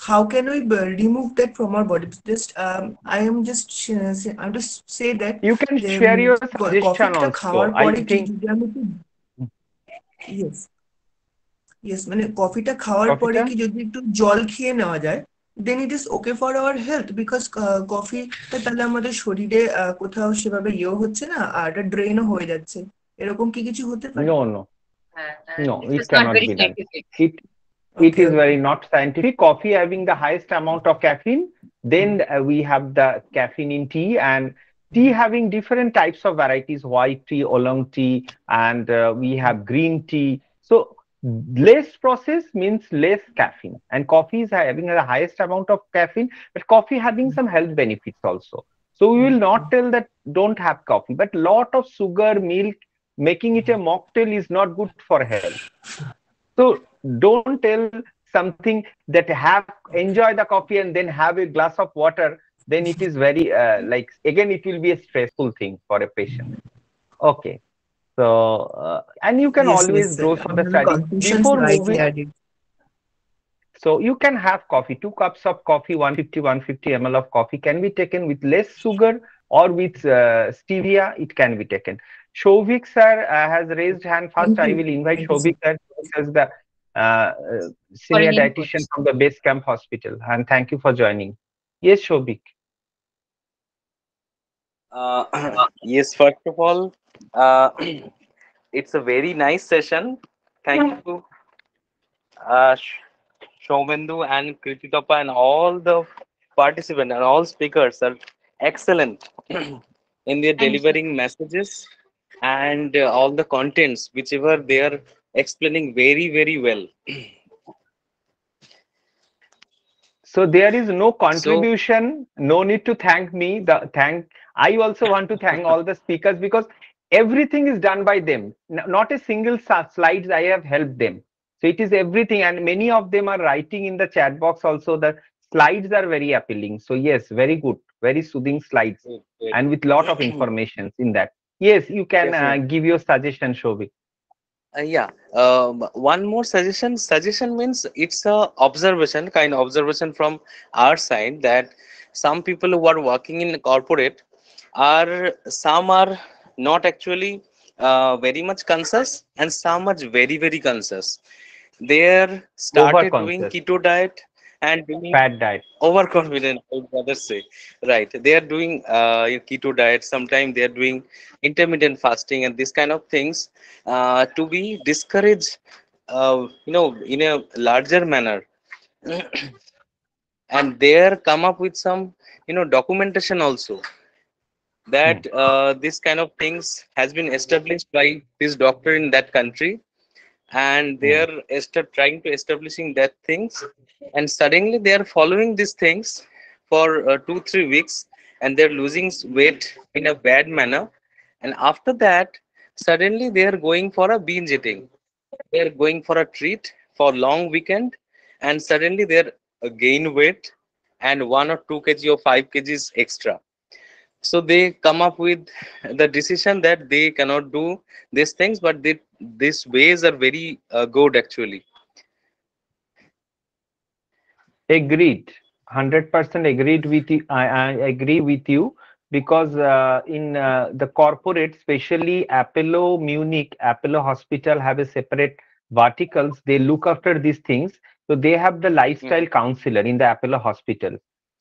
how can we remove that from our body? Just I'm just say that You can যে share your suggestion কফিটা also. খাওয়ার I পরে কি think যদি আমি একটু yes yes মানে কফিটা খাওয়ার পরে Kofita? কি যদি একটু জল খেয়ে নেওয়া যায় then it is okay for our health because কফিটা তাহলে আমাদের শরীরে কোথাও সেভাবে ইয়েও হচ্ছে না আর এটা ড্রেনও হয়ে যাচ্ছে এরকম কি কিছু হতে পারে? No, no, no, This it is not cannot very be done. scientific. It it okay is okay very not scientific. Coffee having the highest amount of caffeine, then we have the caffeine in tea, and tea having different types of varieties, white tea, oolong tea, and we have green tea. So less process means less caffeine, and coffee is having the highest amount of caffeine, but coffee having some health benefits also. So we will not tell that don't have coffee, but lot of sugar, milk, making it a mocktail is not good for health. So don't tell something that have enjoy the coffee and then have a glass of water. Then it is very like again it will be a stressful thing for a patient. Okay, so and you can yes yes always sir go for আমি the আমি study confusion before slightly moving. Added So you can have coffee, 2 cups of coffee, 150 ml of coffee can be taken with less sugar or with stevia. It can be taken. Shovik sir has raised hand first. Thank I you will invite thank you Shovik sir sir as the For senior an dietitian input. from the base camp hospital. And thank you for joining. Yes, Shovik. Uh, yes, first of all, uh, it's a very nice session. Thank you, Shaumendu and Krititapa and all the participants and all speakers are excellent in their Thank you. delivering messages and all the contents, whichever they are explaining very, very well. So there is no So, contribution, no need to thank me. The thank I also want to thank all the speakers because everything is done by them. Not a single slides I have helped them. So it is everything, and many of them are writing in the chat box also. The slides are very appealing. So yes, very good, very soothing slides, very and with lot of information in that. Yes, you can definitely. give your suggestion, Shobik. Yeah. One more suggestion. Suggestion means it's a observation, kind of observation from our side that some people who are working in corporate are some are not actually very much conscious and some are very very conscious. They Over started doing conscious, keto diet and doing fat diet. overconfident, I would rather say. Right, they are doing keto diet, sometimes they are doing intermittent fasting and this kind of things to be discouraged, in a larger manner. And there come up with some documentation also Hmm. that this kind of things has been established by this doctor in that country, and they Hmm. are trying to establishing that things, and suddenly they are following these things for 2 3 weeks, and they're losing weight in a bad manner, and after that suddenly they are going for a binge eating, they're going for a treat for long weekend, and suddenly they're gain weight and 1 or 2 kg or 5 kgs extra. So they come up with the decision that they cannot do these things, but these ways are very good actually. Agreed. 100% agreed with you. I agree with you because in the corporate, especially Apollo Munich, Apollo Hospital have a separate verticals. They look after these things. So they have the lifestyle Mhm. counselor in the Apollo Hospital.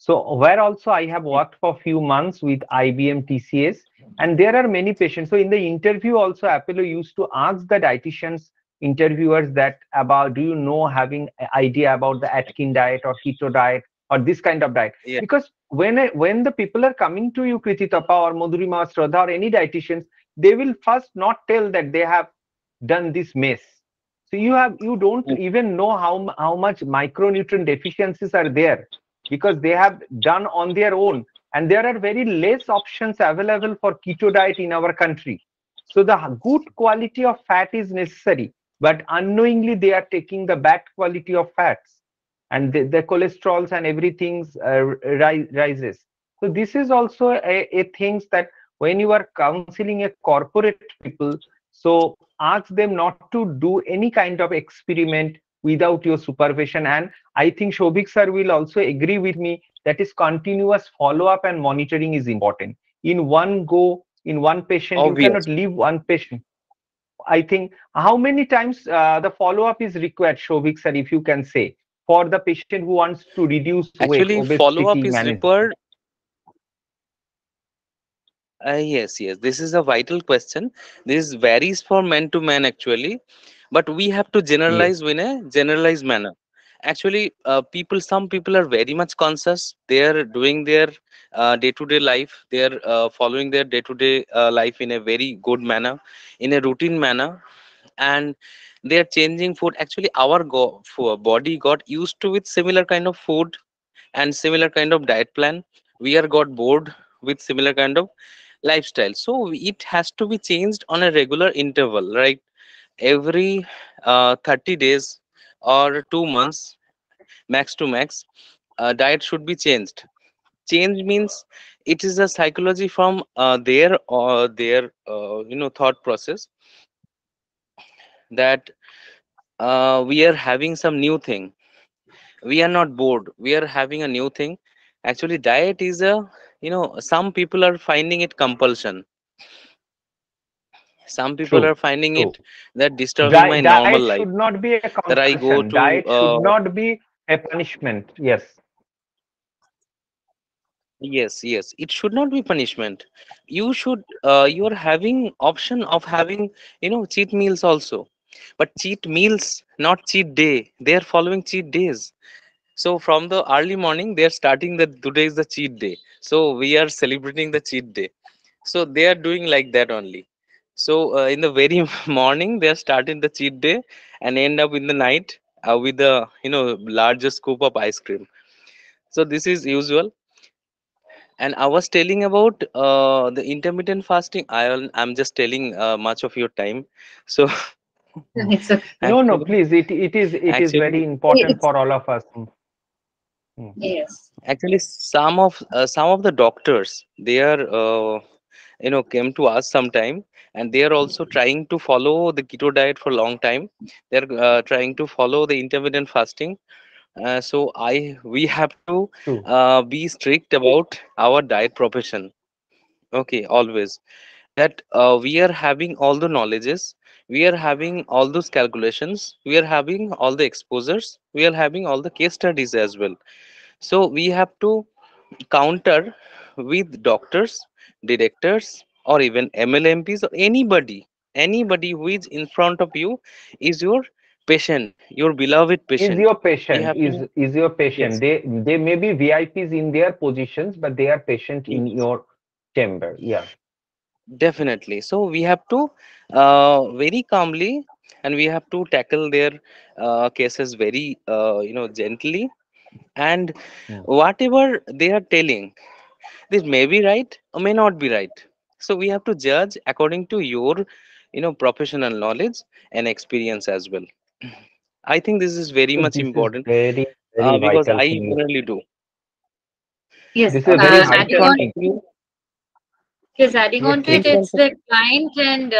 So where also I have worked for a few months with IBM TCS, and there are many patients. So in the interview also, Apollo used to ask the dietitians interviewers that about do you know having idea about the Atkin diet or keto diet or this kind of diet, Yeah, because when the people are coming to you, Krititapa or Madhurima or Shraddha or any dietitians, they will first not tell that they have done this mess. So you don't even know how much micronutrient deficiencies are there because they have done on their own, and there are very less options available for keto diet in our country. So the good quality of fat is necessary, but unknowingly they are taking the bad quality of fats, and the cholesterols and everything rises. So this is also a things that when you are counseling a corporate people, so ask them not to do any kind of experiment without your supervision. And I think Shobhik sir will also agree with me that is continuous follow up and monitoring is important. In one go, in one patient, you cannot Obvious. leave one patient. I think how many times the follow up is required, Shobhik sir, if you can say, for the patient who wants to reduce weight, Actually, follow obesity up is management. required. Yes, yes. This is a vital question. This varies for man to man actually, but we have to Yes, generalize in a generalized manner. Actually, some people are very much conscious. They are doing their day-to-day life. They are following their day-to-day life in a very good manner, in a routine manner, and they are changing food. Actually, our body got used to with similar kind of food and similar kind of diet plan. We are got bored with similar kind of lifestyle, so it has to be changed on a regular interval, right? Every 30 days or 2 months, max to max, diet should be changed. Change means it is a psychology from their thought process, that we are having some new thing. We are not bored, we are having a new thing. Actually, diet is a, some people are finding it compulsion. Some people are true, finding true. it that disturbing my normal Diet life, should not be a that I go compulsion. to Diet should not be a punishment. Yes, yes, yes, it should not be punishment. You should you're having option of having, cheat meals also. But cheat meals, not cheat day. They are following cheat days. So from the early morning, they are starting that today is the cheat day. So we are celebrating the cheat day. So they are doing like that only. So in the very morning, they are starting the cheat day and end up in the night with the largest scoop of ice cream. So this is usual. And I was telling about the intermittent fasting. I'm just telling much of your time. So It's okay. no, no, actually, please. It is very actually, important It's, for all of us. Mm. yes. actually, some of the doctors, they are came to us sometime, and they are also trying to follow the keto diet for a long time. They're trying to follow the intermittent fasting. So I we have to True. be strict about our diet profession. Okay, always that we are having all the knowledges, we are having all those calculations, we are having all the exposures, we are having all the case studies as well. So we have to counter with doctors, directors, or even MLMPs, or anybody who is in front of you is your patient, your beloved Is patient. your We patient have to, is your patient? yes, They may be VIPs in their positions, but they are patient in yes, your chamber. Yeah. definitely. So we have to very calmly, and we have to tackle their cases very gently, and Mm. whatever they are telling, this may be right or may not be right. So we have to judge according to your professional knowledge and experience as well. I think this is very So much this is important, very, very because vital I thing. generally do. Yes. This is a very Because in Adding vital on, front of thing. you, yes, adding Yes, on to in it, please. front it's of the client and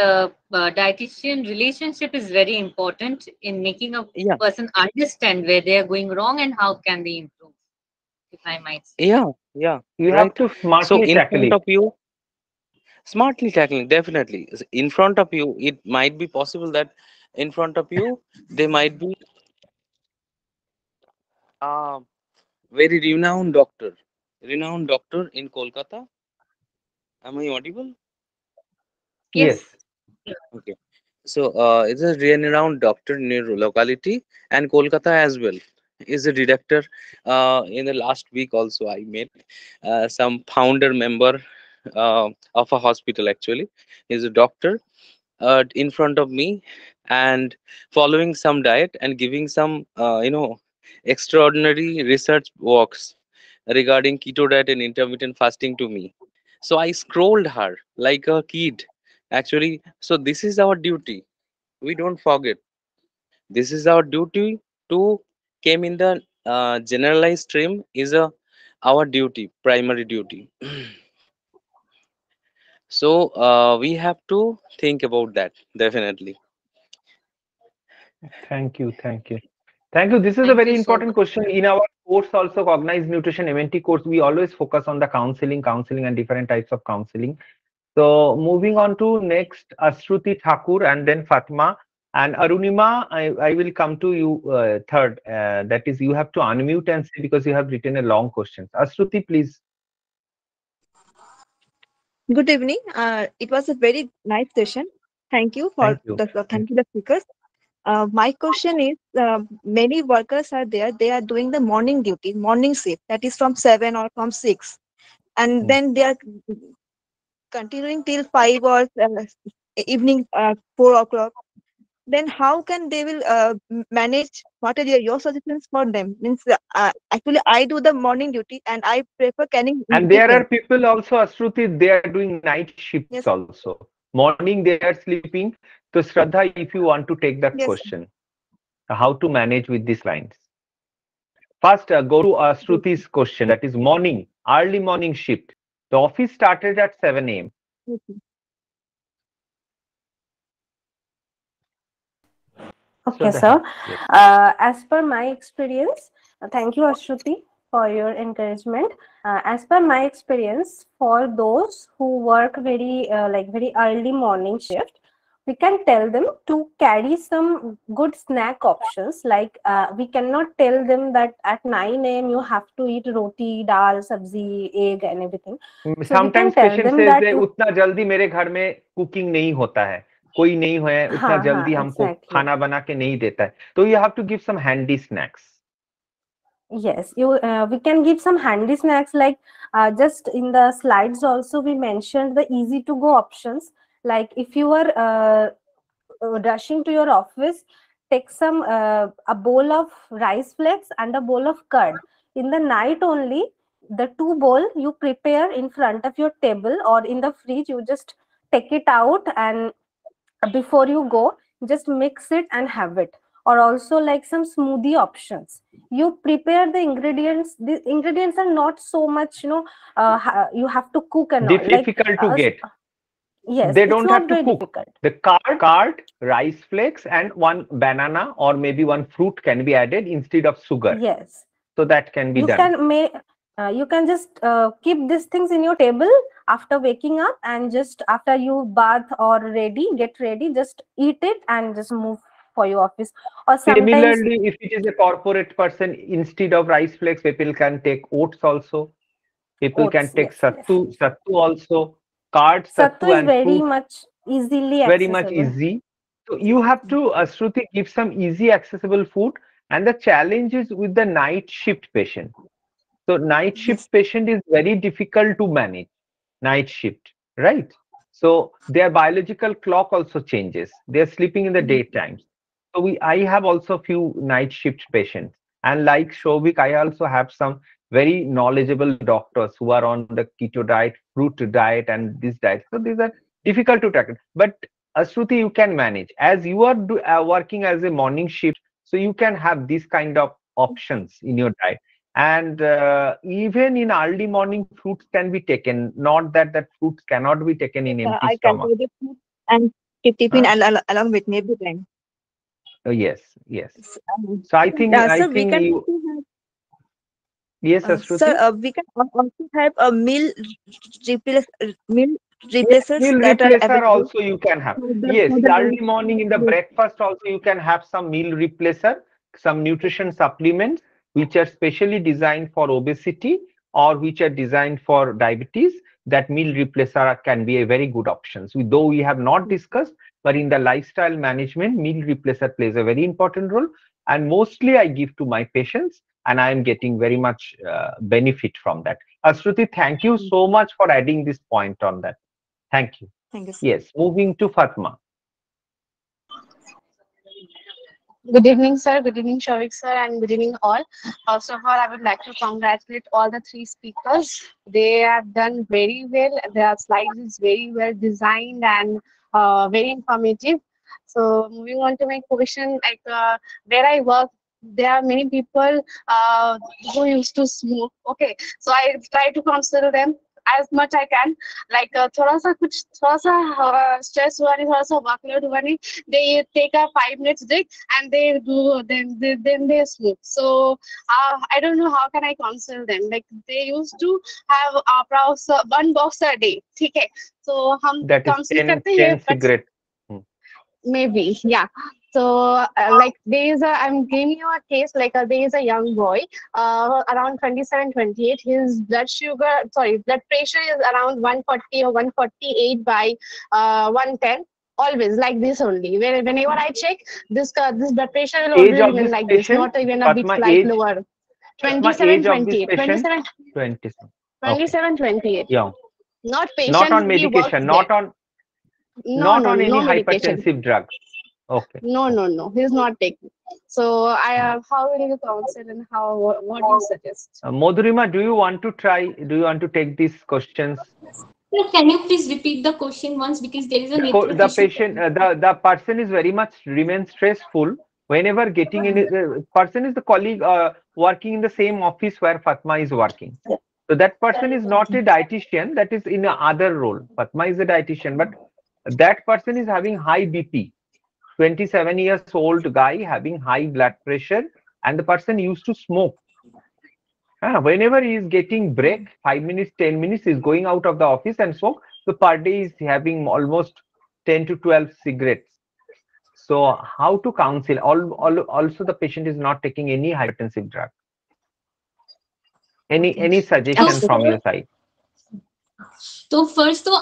dietitian relationship is very important in making a yeah, person understand where they are going wrong and how can they improve, if I might say. yeah, yeah, You have right. to So smartly in tackle front it. of you, smartly tackling, definitely. In front of you, it might be possible that in front of you, they might be a very renowned doctor in Kolkata. Am I audible? Yes. Yes. Okay. So it's a renowned doctor in your locality, and Kolkata as well. Is a director. In the last week also, I met some founder member of a hospital. Actually, he's a doctor in front of me, and following some diet and giving some extraordinary research works regarding keto diet and intermittent fasting to me. So I scrolled her like a kid. Actually, so this is our duty. We don't forget. This is our duty to came in the generalized stream is a our duty, primary duty. So we have to think about that definitely. Thank you. Thank you. Thank you. This is a Thank you very so important much. question. In our course, also Cognized Nutrition MNT course, we always focus on the counseling and different types of counseling. So moving on to next, Ashruti Thakur and then Fatma and Arunima. I will come to you third. That is, you have to unmute and say because you have written a long question. Ashruti, please. Good evening. It was a very nice session. Thank you for Thank you. thank you the speakers. My question is, many workers are there. They are doing the morning duty, morning shift. That is from 7 or from 6, and Mm. then they are continuing till 5 or evening 4 o'clock. Then how can they will manage? What are your suggestions for them? Means actually I do the morning duty and I prefer canning And there are tiffin. people also, Ashruti, they are doing night shifts Yes, also. Morning they are sleeping. So Shraddha, if you want to take that yes, question, how to manage with these clients. First, go to yes, Ashruti's question. That is morning, early morning shift. The office started at 7 a.m. yes, Okay, Shraddha, sir. yes. As per my experience, thank you, Ashruti, for your encouragement. As per my experience, for those who work very early morning shift, we can tell them to carry some good snack options. Like we cannot tell them that at 9 a.m. you have to eat roti, dal, sabzi, egg, and everything. So we can Sometimes tell patient them says that, that उतना जल्दी मेरे घर में cooking नहीं होता है, कोई नहीं है उतना जल्दी हमको exactly. खाना बना के नहीं देता है, तो you have to give some handy snacks. Yes, we can give some handy snacks like just in the slides also we mentioned the easy to go options. Like if you are rushing to your office, take some a bowl of rice flakes and a bowl of curd. In the night only, the two bowl you prepare in front of your table or in the fridge. You just take it out and before you go just mix it and have it. Or also like some smoothie options, you prepare the ingredients. The ingredients are not so much, you have to cook and all, like Difficult to get. yes, They it's don't not have to very cook. difficult. The curd, rice flakes, and one banana or maybe one fruit can be added instead of sugar. Yes, So that can be you done. can make you can just keep these things in your table after waking up, and just after you bath or get ready, just eat it and just move for your office. Or sometimes Similarly, if it is a corporate person, instead of rice flakes, people can take oats also. People can oats, take yes, yes. sattu also. Curd, Sattu sattu, is and very fruit, much easily very much accessible. easy. So you have to, Shruti, give some easy accessible food. And the challenge is with the night shift patient. So night yes. shift patient is very difficult to manage. Night shift, right? So their biological clock also changes. They are sleeping in the daytime. So I have also few night shift patients, and like Shobik, I also have some very knowledgeable doctors who are on the keto diet, fruit diet, and this diet. So these are difficult to tackle. But Ashruti, you can manage as you are working as a morning shift, so you can have these kind of options in your diet. And even in early morning, fruits can be taken. Not that fruits cannot be taken in empty I stomach. consider the food and tiffin Huh? along with me every time. Oh, yes, yes. S- So I Sir, we think can you, also have, yes, sir, Ashruti. we can also have a meal Yes, replacers meal that are replacer available also you can have. for Yes, the early lunch. morning in the Yes, breakfast also you can have some meal replacer, some nutrition supplements which are specially designed for obesity or which are designed for diabetes. That meal replacer can be a very good option. So though we have not discussed, but in the lifestyle management, meal replacer plays a very important role. And mostly I give to my patients, and I am getting very much benefit from that. Ashruti, thank you so much for adding this point on that. Thank you. thank you, sir. Yes, moving to Fatma. Good evening, sir. Good evening, Shavik sir, and good evening all. First of all, I would like to congratulate all the three speakers. They have done very well. Their slides is very well designed and very informative. So, moving on to my question, like where I work, there are many people who used to smoke. Okay, so I try to counsel them. as much I can. Like थोड़ा सा stress हुआ नहीं, थोड़ा सा workload हुआ नहीं, they take a 5 minutes break and they do then they sleep. So I don't know how can I counsel them. Like they used to have one box a day. ठीक है, so हम That is counsel 10 करते हैं, but cigarette. maybe, yeah. So like there is a, I'm giving you a case, like there is a young boy around 27 28. His blood pressure is around 140 or 148 by 110, always like this only. Whenever I check this blood pressure will Age always of remain this like this, patient, not even a bit Fatma, slight age, lower. Fatma, 27 age of this 28 patient, 27 27. 27 28. Young. Not Not patient, on he medication, works there. not on any No medication. hypertensive drug. Okay. No, he's not taking. So how will you counsel and what do you suggest? Madhurima, do you want to take these questions? Sir, can you please repeat the question once, because there is a network The issue? patient, the person is very much remains stressful whenever getting in. The person is the colleague working in the same office where Fatma is working. So that person is not a dietitian, that is in another role. Fatma is a dietitian, but that person is having high BP. 27 years old guy having high blood pressure, and the person used to smoke. Whenever he is getting break, 5 minutes, 10 minutes, he is going out of the office and smoke. So per day is having almost 10 to 12 cigarettes. So how to counsel? Also, the patient is not taking any hypertensive drug. Any suggestion from your side? तो first तो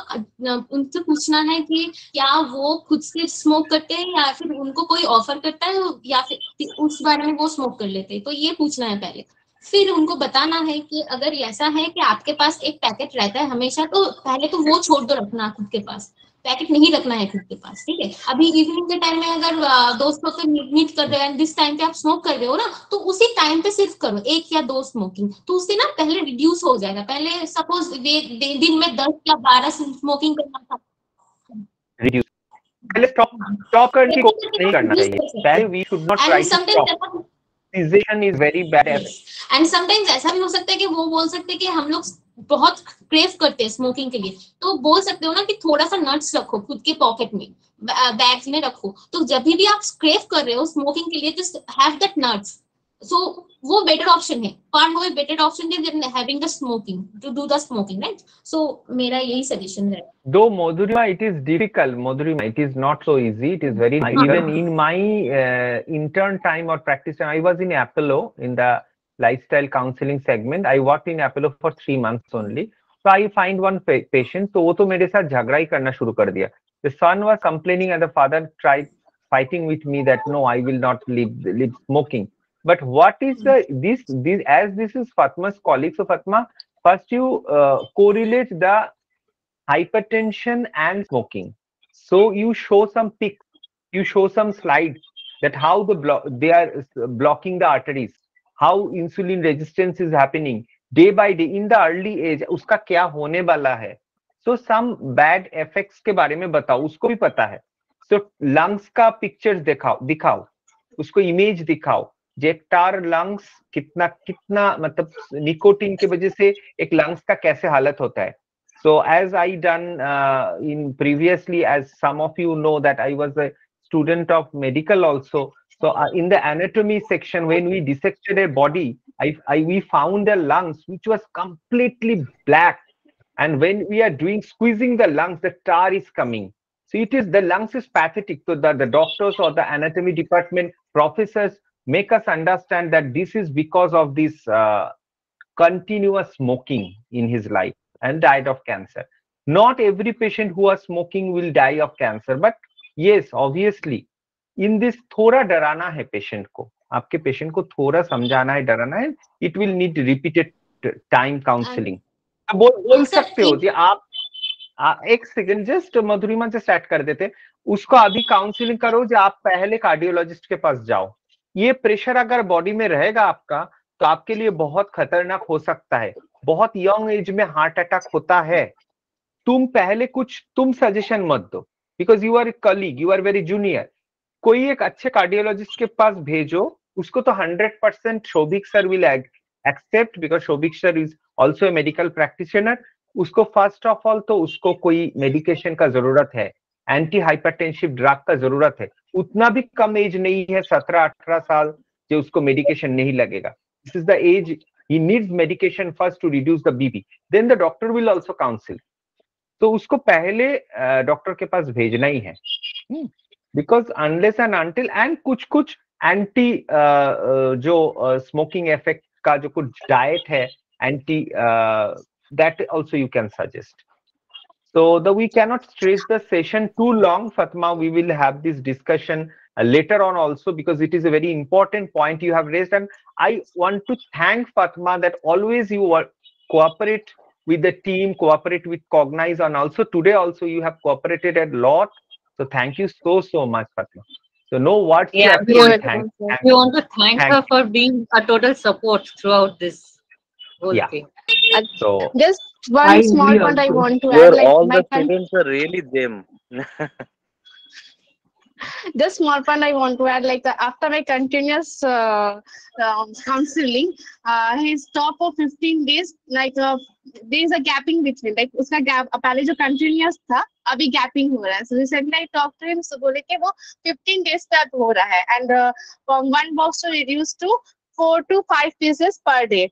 उनसे पूछना है कि क्या वो खुद से स्मोक करते हैं या फिर उनको कोई ऑफर करता है या फिर उस बारे में वो स्मोक कर लेते हैं, तो ये पूछना है पहले। फिर उनको बताना है कि अगर ऐसा है कि आपके पास एक पैकेट रहता है हमेशा, तो पहले तो वो छोड़ दो रखना खुद के पास, पैकेट नहीं रखना है खुद के पास, ठीक है। अभी इवनिंग के टाइम में अगर दोस्तों से मीट कर रहे हैं, जिस टाइम पे आप स्मोक कर रहे हो ना, तो उसी टाइम पे सिर्फ करो 1 या 2 स्मोकिंग, तो उससे ना पहले रिड्यूस हो जाएगा। पहले सपोज दिन में 10 या 12 स्मोकिंग करना था, रिड्यूस पहले स्टॉप करके नहीं करना चाहिए। पहले we should not try to stop. Cessation is very bad. And sometimes ऐसा भी हो सकता है कि वो बोल सकते हैं कि हम लोग बहुत क्रेव करते हैं स्मोकिंग के लिए, तो बोल सकते हो ना कि थोड़ा सा नट्स रखो खुद के पॉकेट में, बैग्स में रखो, तो जब भी आप क्रेव कर रहे हो स्मोकिंग के लिए, just have that nuts. So वो बेटर ऑप्शन है, पान वो बेटर ऑप्शन है then having the smoking, to do the smoking, right. So मेरा यही सजेशन है। Though Madhurima, it is difficult. Madhurima, it is not so easy. It is very even in my intern time or practice time. I was in Apollo in the lifestyle counseling segment. I worked in Apollo for 3 months only. So I find one patient. तो वो तो मेरे साथ झगड़ा ही करना शुरू कर दिया. The son was complaining and the father tried fighting with me that no, I will not leave smoking. But what is this as this is Fatma's colleague. So Fatma, first you correlate the hypertension and smoking. So you show some pics, you show some slides that how they are blocking the arteries, how insulin resistance is happening day by day in the early age, uska kya hone wala hai. So some bad effects के बारे में बताओ, उसको भी पता है। So lungs का pictures दिखाओ, उसको image दिखाओ, जेक्टार लंग्स कितना मतलब निकोटीन की वजह से एक लंग्स का कैसे हालत होता है। So as I done in previously, as some of you know that I was a student of medical also. So in the anatomy section, when we dissected a body, we found a lungs which was completely black. And when we are squeezing the lungs, the tar is coming. So the lungs is pathetic. So the doctors or the anatomy department professors make us understand that this is because of this continuous smoking in his life and died of cancer. Not every patient who was smoking will die of cancer, but yes, obviously, in this थोड़ा डराना है patient को, आपके patient को थोड़ा समझाना है, डराना है. It will need repeated time counseling. बोल सकते हो कि आप एक सेकंड जस्ट मधुरिमा से स्टार्ट कर देते, उसको अभी काउंसलिंग करो जो आप पहले कार्डियोलॉजिस्ट के पास जाओ. ये प्रेशर अगर बॉडी में रहेगा आपका तो आपके लिए बहुत खतरनाक हो सकता है. बहुत यंग एज में हार्ट अटैक होता है. तुम सजेशन मत दो, because you are colleague, you are very junior. कोई एक अच्छे कार्डियोलॉजिस्ट के पास भेजो, उसको तो 100% Shovik sir will accept, because Shovik sir is also a medical practitioner. उसको फर्स्ट ऑफ ऑल तो उसको कोई मेडिकेशन का जरूरत है, एंटी हाइपरटेंसिव ड्रग का जरूरत है, उतना भी कम एज नहीं है 17-18 साल जो उसको मेडिकेशन नहीं लगेगा. This is the age he needs medication first to reduce the BP, then the doctor will also counsel. तो उसको पहले डॉक्टर के पास भेजना ही है, because unless and until and कुछ कुछ एंटी जो स्मोकिंग इफेक्ट का जो कुछ डाइट है, anti that also you can suggest. So we cannot stretch the session too long, Fatma. We will have this discussion later on also, because it is a very important point you have raised, and I want to thank Fatma that always you cooperate with the team, cooperate with Cognize, and also today also you have cooperated a lot. So thank you so much, Fatma. So no words to Yeah, actually thank. we want to thank her for being a total support throughout this whole thing. So just I one small agree point I also. want to add, Where like all my the students are really them. just small point I want to add, like after my continuous counseling, he stopped for 15 days, like there is a gapping between, like उसका gap पहले जो continuous था अभी gapping हो रहा है. So recently I talked to him, so बोले कि वो 15 days तक हो रहा है, and from one box to reduce to 4 to 5 pieces per day.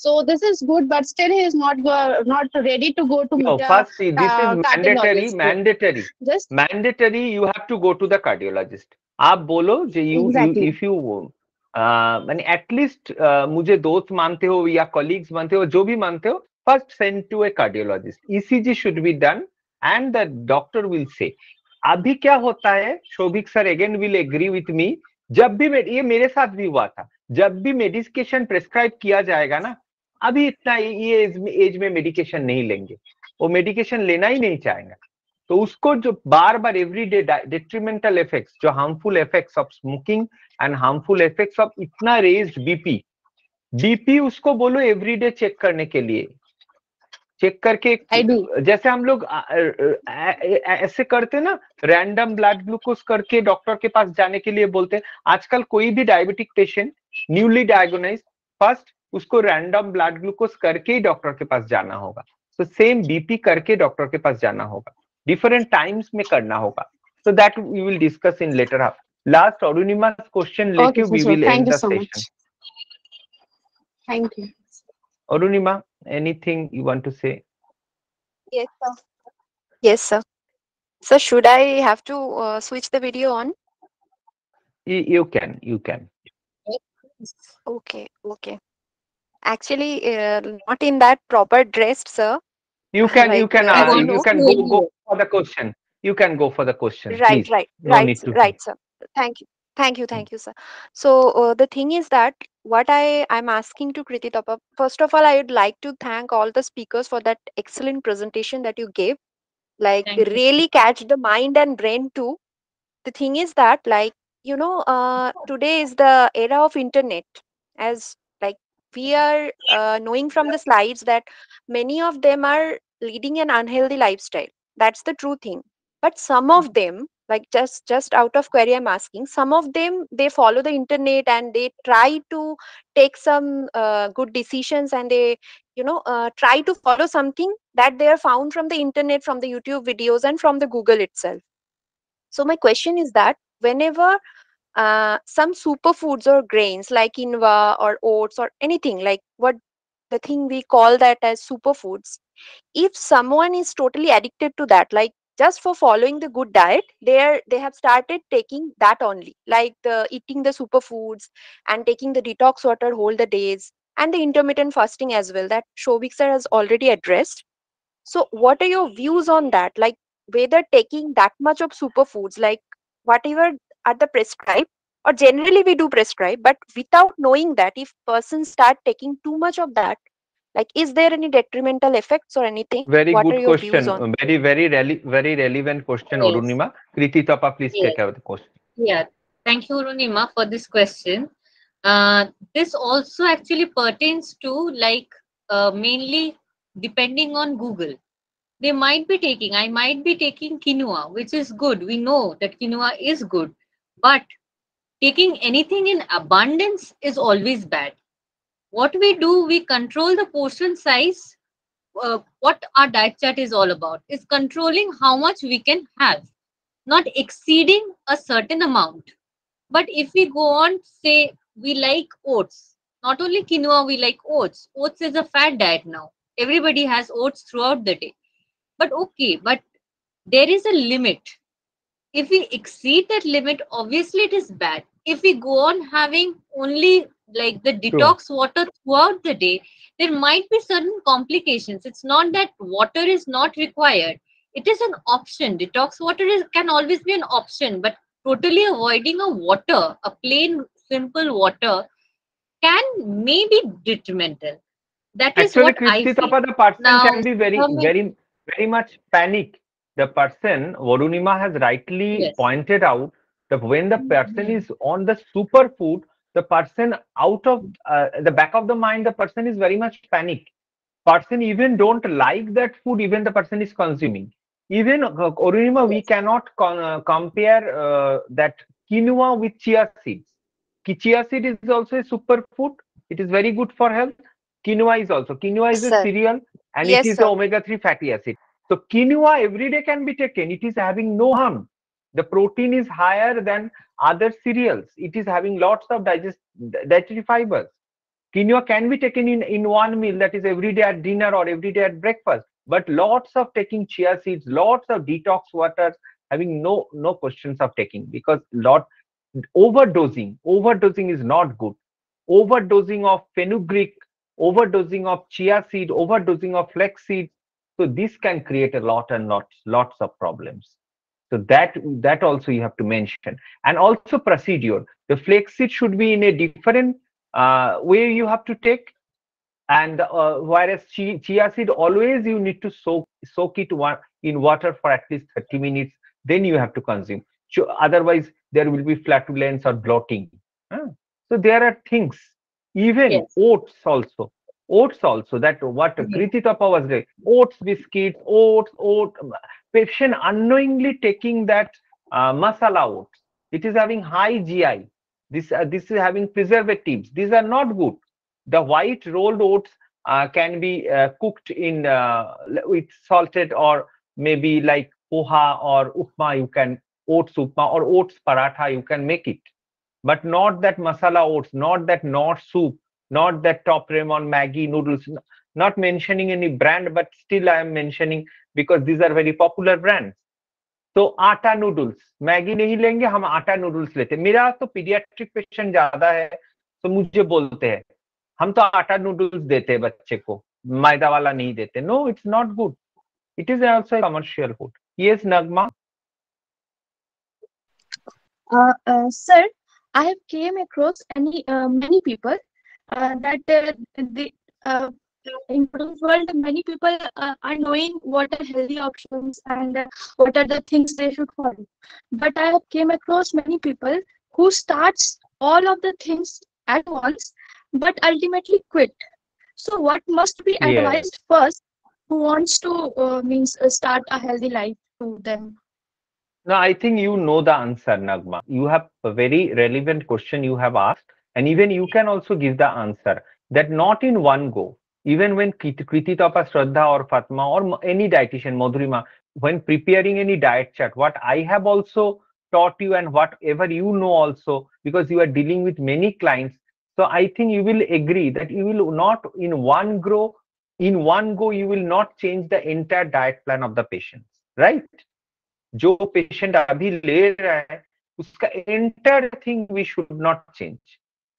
So this is good, but still he is not ready to go to no, first this is cardiologist. mandatory you have to go to the cardiologist. आप बोलो जो Exactly. if you माने at least मुझे दोस्त मानते हो या colleagues मानते हो, जो भी मानते हो, first send to a cardiologist. ECG should be done and the doctor will say. अभी क्या होता है, Shovik sir again will agree with me, जब भी ये मेरे साथ भी हुआ था, जब भी मेडिकेशन प्रेस्क्राइब किया जाएगा ना, अभी इतना ये एज में मेडिकेशन नहीं लेंगे, वो मेडिकेशन लेना ही नहीं चाहेंगे. तो उसको जो बार बार एवरीडे डेट्रीमेंटल इफेक्ट्स, जो harmful effects of smoking and harmful effects of इतना रेज्ड बीपी उसको बोलो एवरीडे चेक करने के लिए. चेक करके, जैसे हम लोग ऐसे करते ना, रैंडम ब्लड ग्लूकोज करके डॉक्टर के पास जाने के लिए बोलते हैं. आजकल कोई भी diabetic patient newly diagnose, first उसको रैंडम ब्लड ग्लूकोज करके ही डॉक्टर के पास जाना होगा. तो सेम बीपी करके डॉक्टर के पास जाना होगा, डिफरेंट टाइम्स में करना होगा. So that we will discuss in later half. Last Arunima question लेके we will end the session. Thank you. Arunima, anything you want to say? Yes, sir. Yes, sir. So should I have to switch the video on? You can. Okay. Actually, not in that proper dressed, sir. You can go for the question. You can go for the question. Right, please. No need to. Right, sir. Thank you, sir. So the thing is that what I'm asking to Krititapa, first of all, I would like to thank all the speakers for that excellent presentation that you gave. Like, really catch the mind and brain too. The thing is that, like, today is the era of internet, as like we are knowing from the slides that many of them are leading an unhealthy lifestyle. That's the true thing. But some of them, like, just out of query, I'm asking, some of them, they follow the internet and they try to take some good decisions, and they try to follow something that they are found from the internet, from the YouTube videos, and from the Google itself. So my question is that whenever some superfoods or grains like quinoa or oats or anything, like what the thing we call that as superfoods, if someone is totally addicted to that, like just for following the good diet, they have started taking that only, like eating the superfoods and taking the detox water whole the days, and the intermittent fasting as well, that Shobik sir has already addressed. So what are your views on that? Like, whether taking that much of superfoods, like whatever are the prescribed, or generally we do prescribe, but without knowing that, if persons start taking too much of that, like, is there any detrimental effects or anything? Very what good are your views question. on? Very relevant question, Yes. Arunima. Krititapa, please take care of the question. Yeah, thank you, Arunima, for this question. This also actually pertains to, like, mainly depending on Google. I might be taking quinoa, which is good. We know that quinoa is good, but taking anything in abundance is always bad. What we do, we control the portion size what our diet chart is all about is controlling how much we can have, not exceeding a certain amount. But if we go on, say we like oats, not only quinoa, we like oats. Oats is a fad diet now. Everybody has oats throughout the day. But okay, but there is a limit. If we exceed that limit, obviously it is bad. If we go on having only like the True. detox water throughout the day, there might be certain complications. It's not that water is not required, it is an option. Detox water can always be an option, but totally avoiding a water, a plain simple water, can may be detrimental. That is Actually, what I feel. Krititapa, the person Now, can be very, very, very much panic. The person, Varunima has rightly yes, pointed out that when the person is on the superfood, the person out of the back of the mind, the person is very much panic. Person even don't like that food, even the person is consuming. Even Varunima, we yes, cannot compare that quinoa with chia seeds. Chia seed is also a superfood. It is very good for health. Quinoa is also. Quinoa Yes, is a sir. cereal and it Yes, is the sir. omega-3 fatty acid. So quinoa every day can be taken. It is having no harm. The protein is higher than other cereals. It is having lots of dietary fibers. Quinoa can be taken in one meal, that is every day at dinner or every day at breakfast. But lots of taking chia seeds, lots of detox waters, having no questions of taking, because lot overdosing is not good. Overdosing of fenugreek, overdosing of chia seed, overdosing of flax seed. So this can create a lot and lots of problems. So that also you have to mention. And also procedure. The flax seed should be in a different way you have to take. And whereas chia seed, always you need to soak it in water for at least 30 minutes, then you have to consume. So otherwise there will be flatulence or bloating. Huh? So there are things. Even yes, oats also, that what yes, Krititapa was doing, oats biscuits, oat patient unknowingly taking that masala oats. It is having high GI. This is having preservatives. These are not good. The white rolled oats can be cooked in with salted, or maybe like poha or upma. You can oats upma or oats paratha. You can make it, but not that masala oats, not that not soup, not that top ramen Maggi noodles. Not mentioning any brand, but still I am mentioning because these are very popular brands. तो आटा noodles, Maggi नहीं लेंगे, हम आटा noodles लेते हैं. मेरा तो पीडियाट्रिक पेशेंट ज्यादा है, तो मुझे बोलते हैं हम तो आटा नूडल्स देते हैं बच्चे को, मैदा वाला नहीं देते. No, it's not good. It is also commercial food. Yes Nagma. Sir, I have came across many people that they, in today's world, many people are knowing what are healthy options and what are the things they should follow. But I have came across many people who starts all of the things at once, but ultimately quit. So, what must be Yes. advised first who wants to means start a healthy life to them? No, I think you know the answer, Nagma. You have a very relevant question you have asked, and even you can also give the answer, that not in one go. Even when Krititapa, Shraddha, or Fatma, or any dietitian, Madhurima, when preparing any diet chart, what I have also taught you and whatever you know also, because you are dealing with many clients, so I think you will agree that you will not in one go, you will not change the entire diet plan of the patients, right? जो patient अभी ले रहा है उसका entire thing we should not change.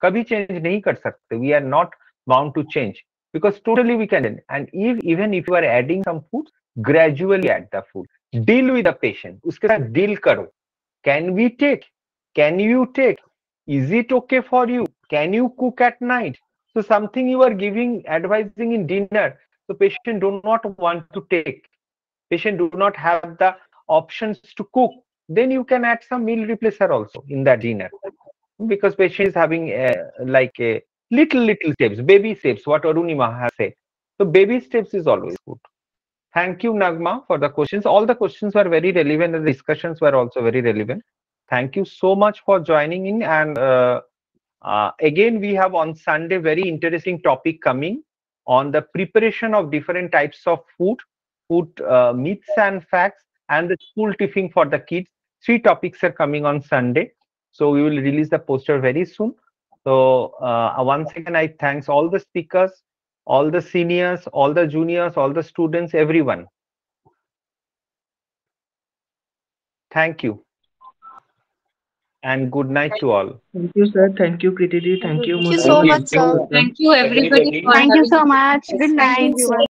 कभी change नहीं कर सकते. We are not bound to change because totally we can. And even if you are adding some food, gradually add the food. Deal with the patient. उसके साथ deal करो. Can we take? Can you take? Is it okay for you? Can you cook at night? So something you are giving, advising in dinner, so patient do not want to take. Patient do not have the options to cook. Then you can add some meal replacer also in that dinner, because patient is having like a little steps, baby steps, what Arunima has said. So baby steps is always good. Thank you, Nagma, for the questions. All the questions were very relevant and the discussions were also very relevant. Thank you so much for joining in. And again, we have on Sunday very interesting topic coming. on the preparation of different types of food, myths and facts, and the school tiffin for the kids. 3 topics are coming on Sunday. So we will release the poster very soon. So once again, I thanks all the speakers, all the seniors, all the juniors, all the students, everyone. Thank you. And good night to all. Thank you, sir. Thank you, Krititi. Thank you, Thank you so Mudhurima. much, sir. Thank you, everybody, for Thank you having so us. much. Good Thank night. you so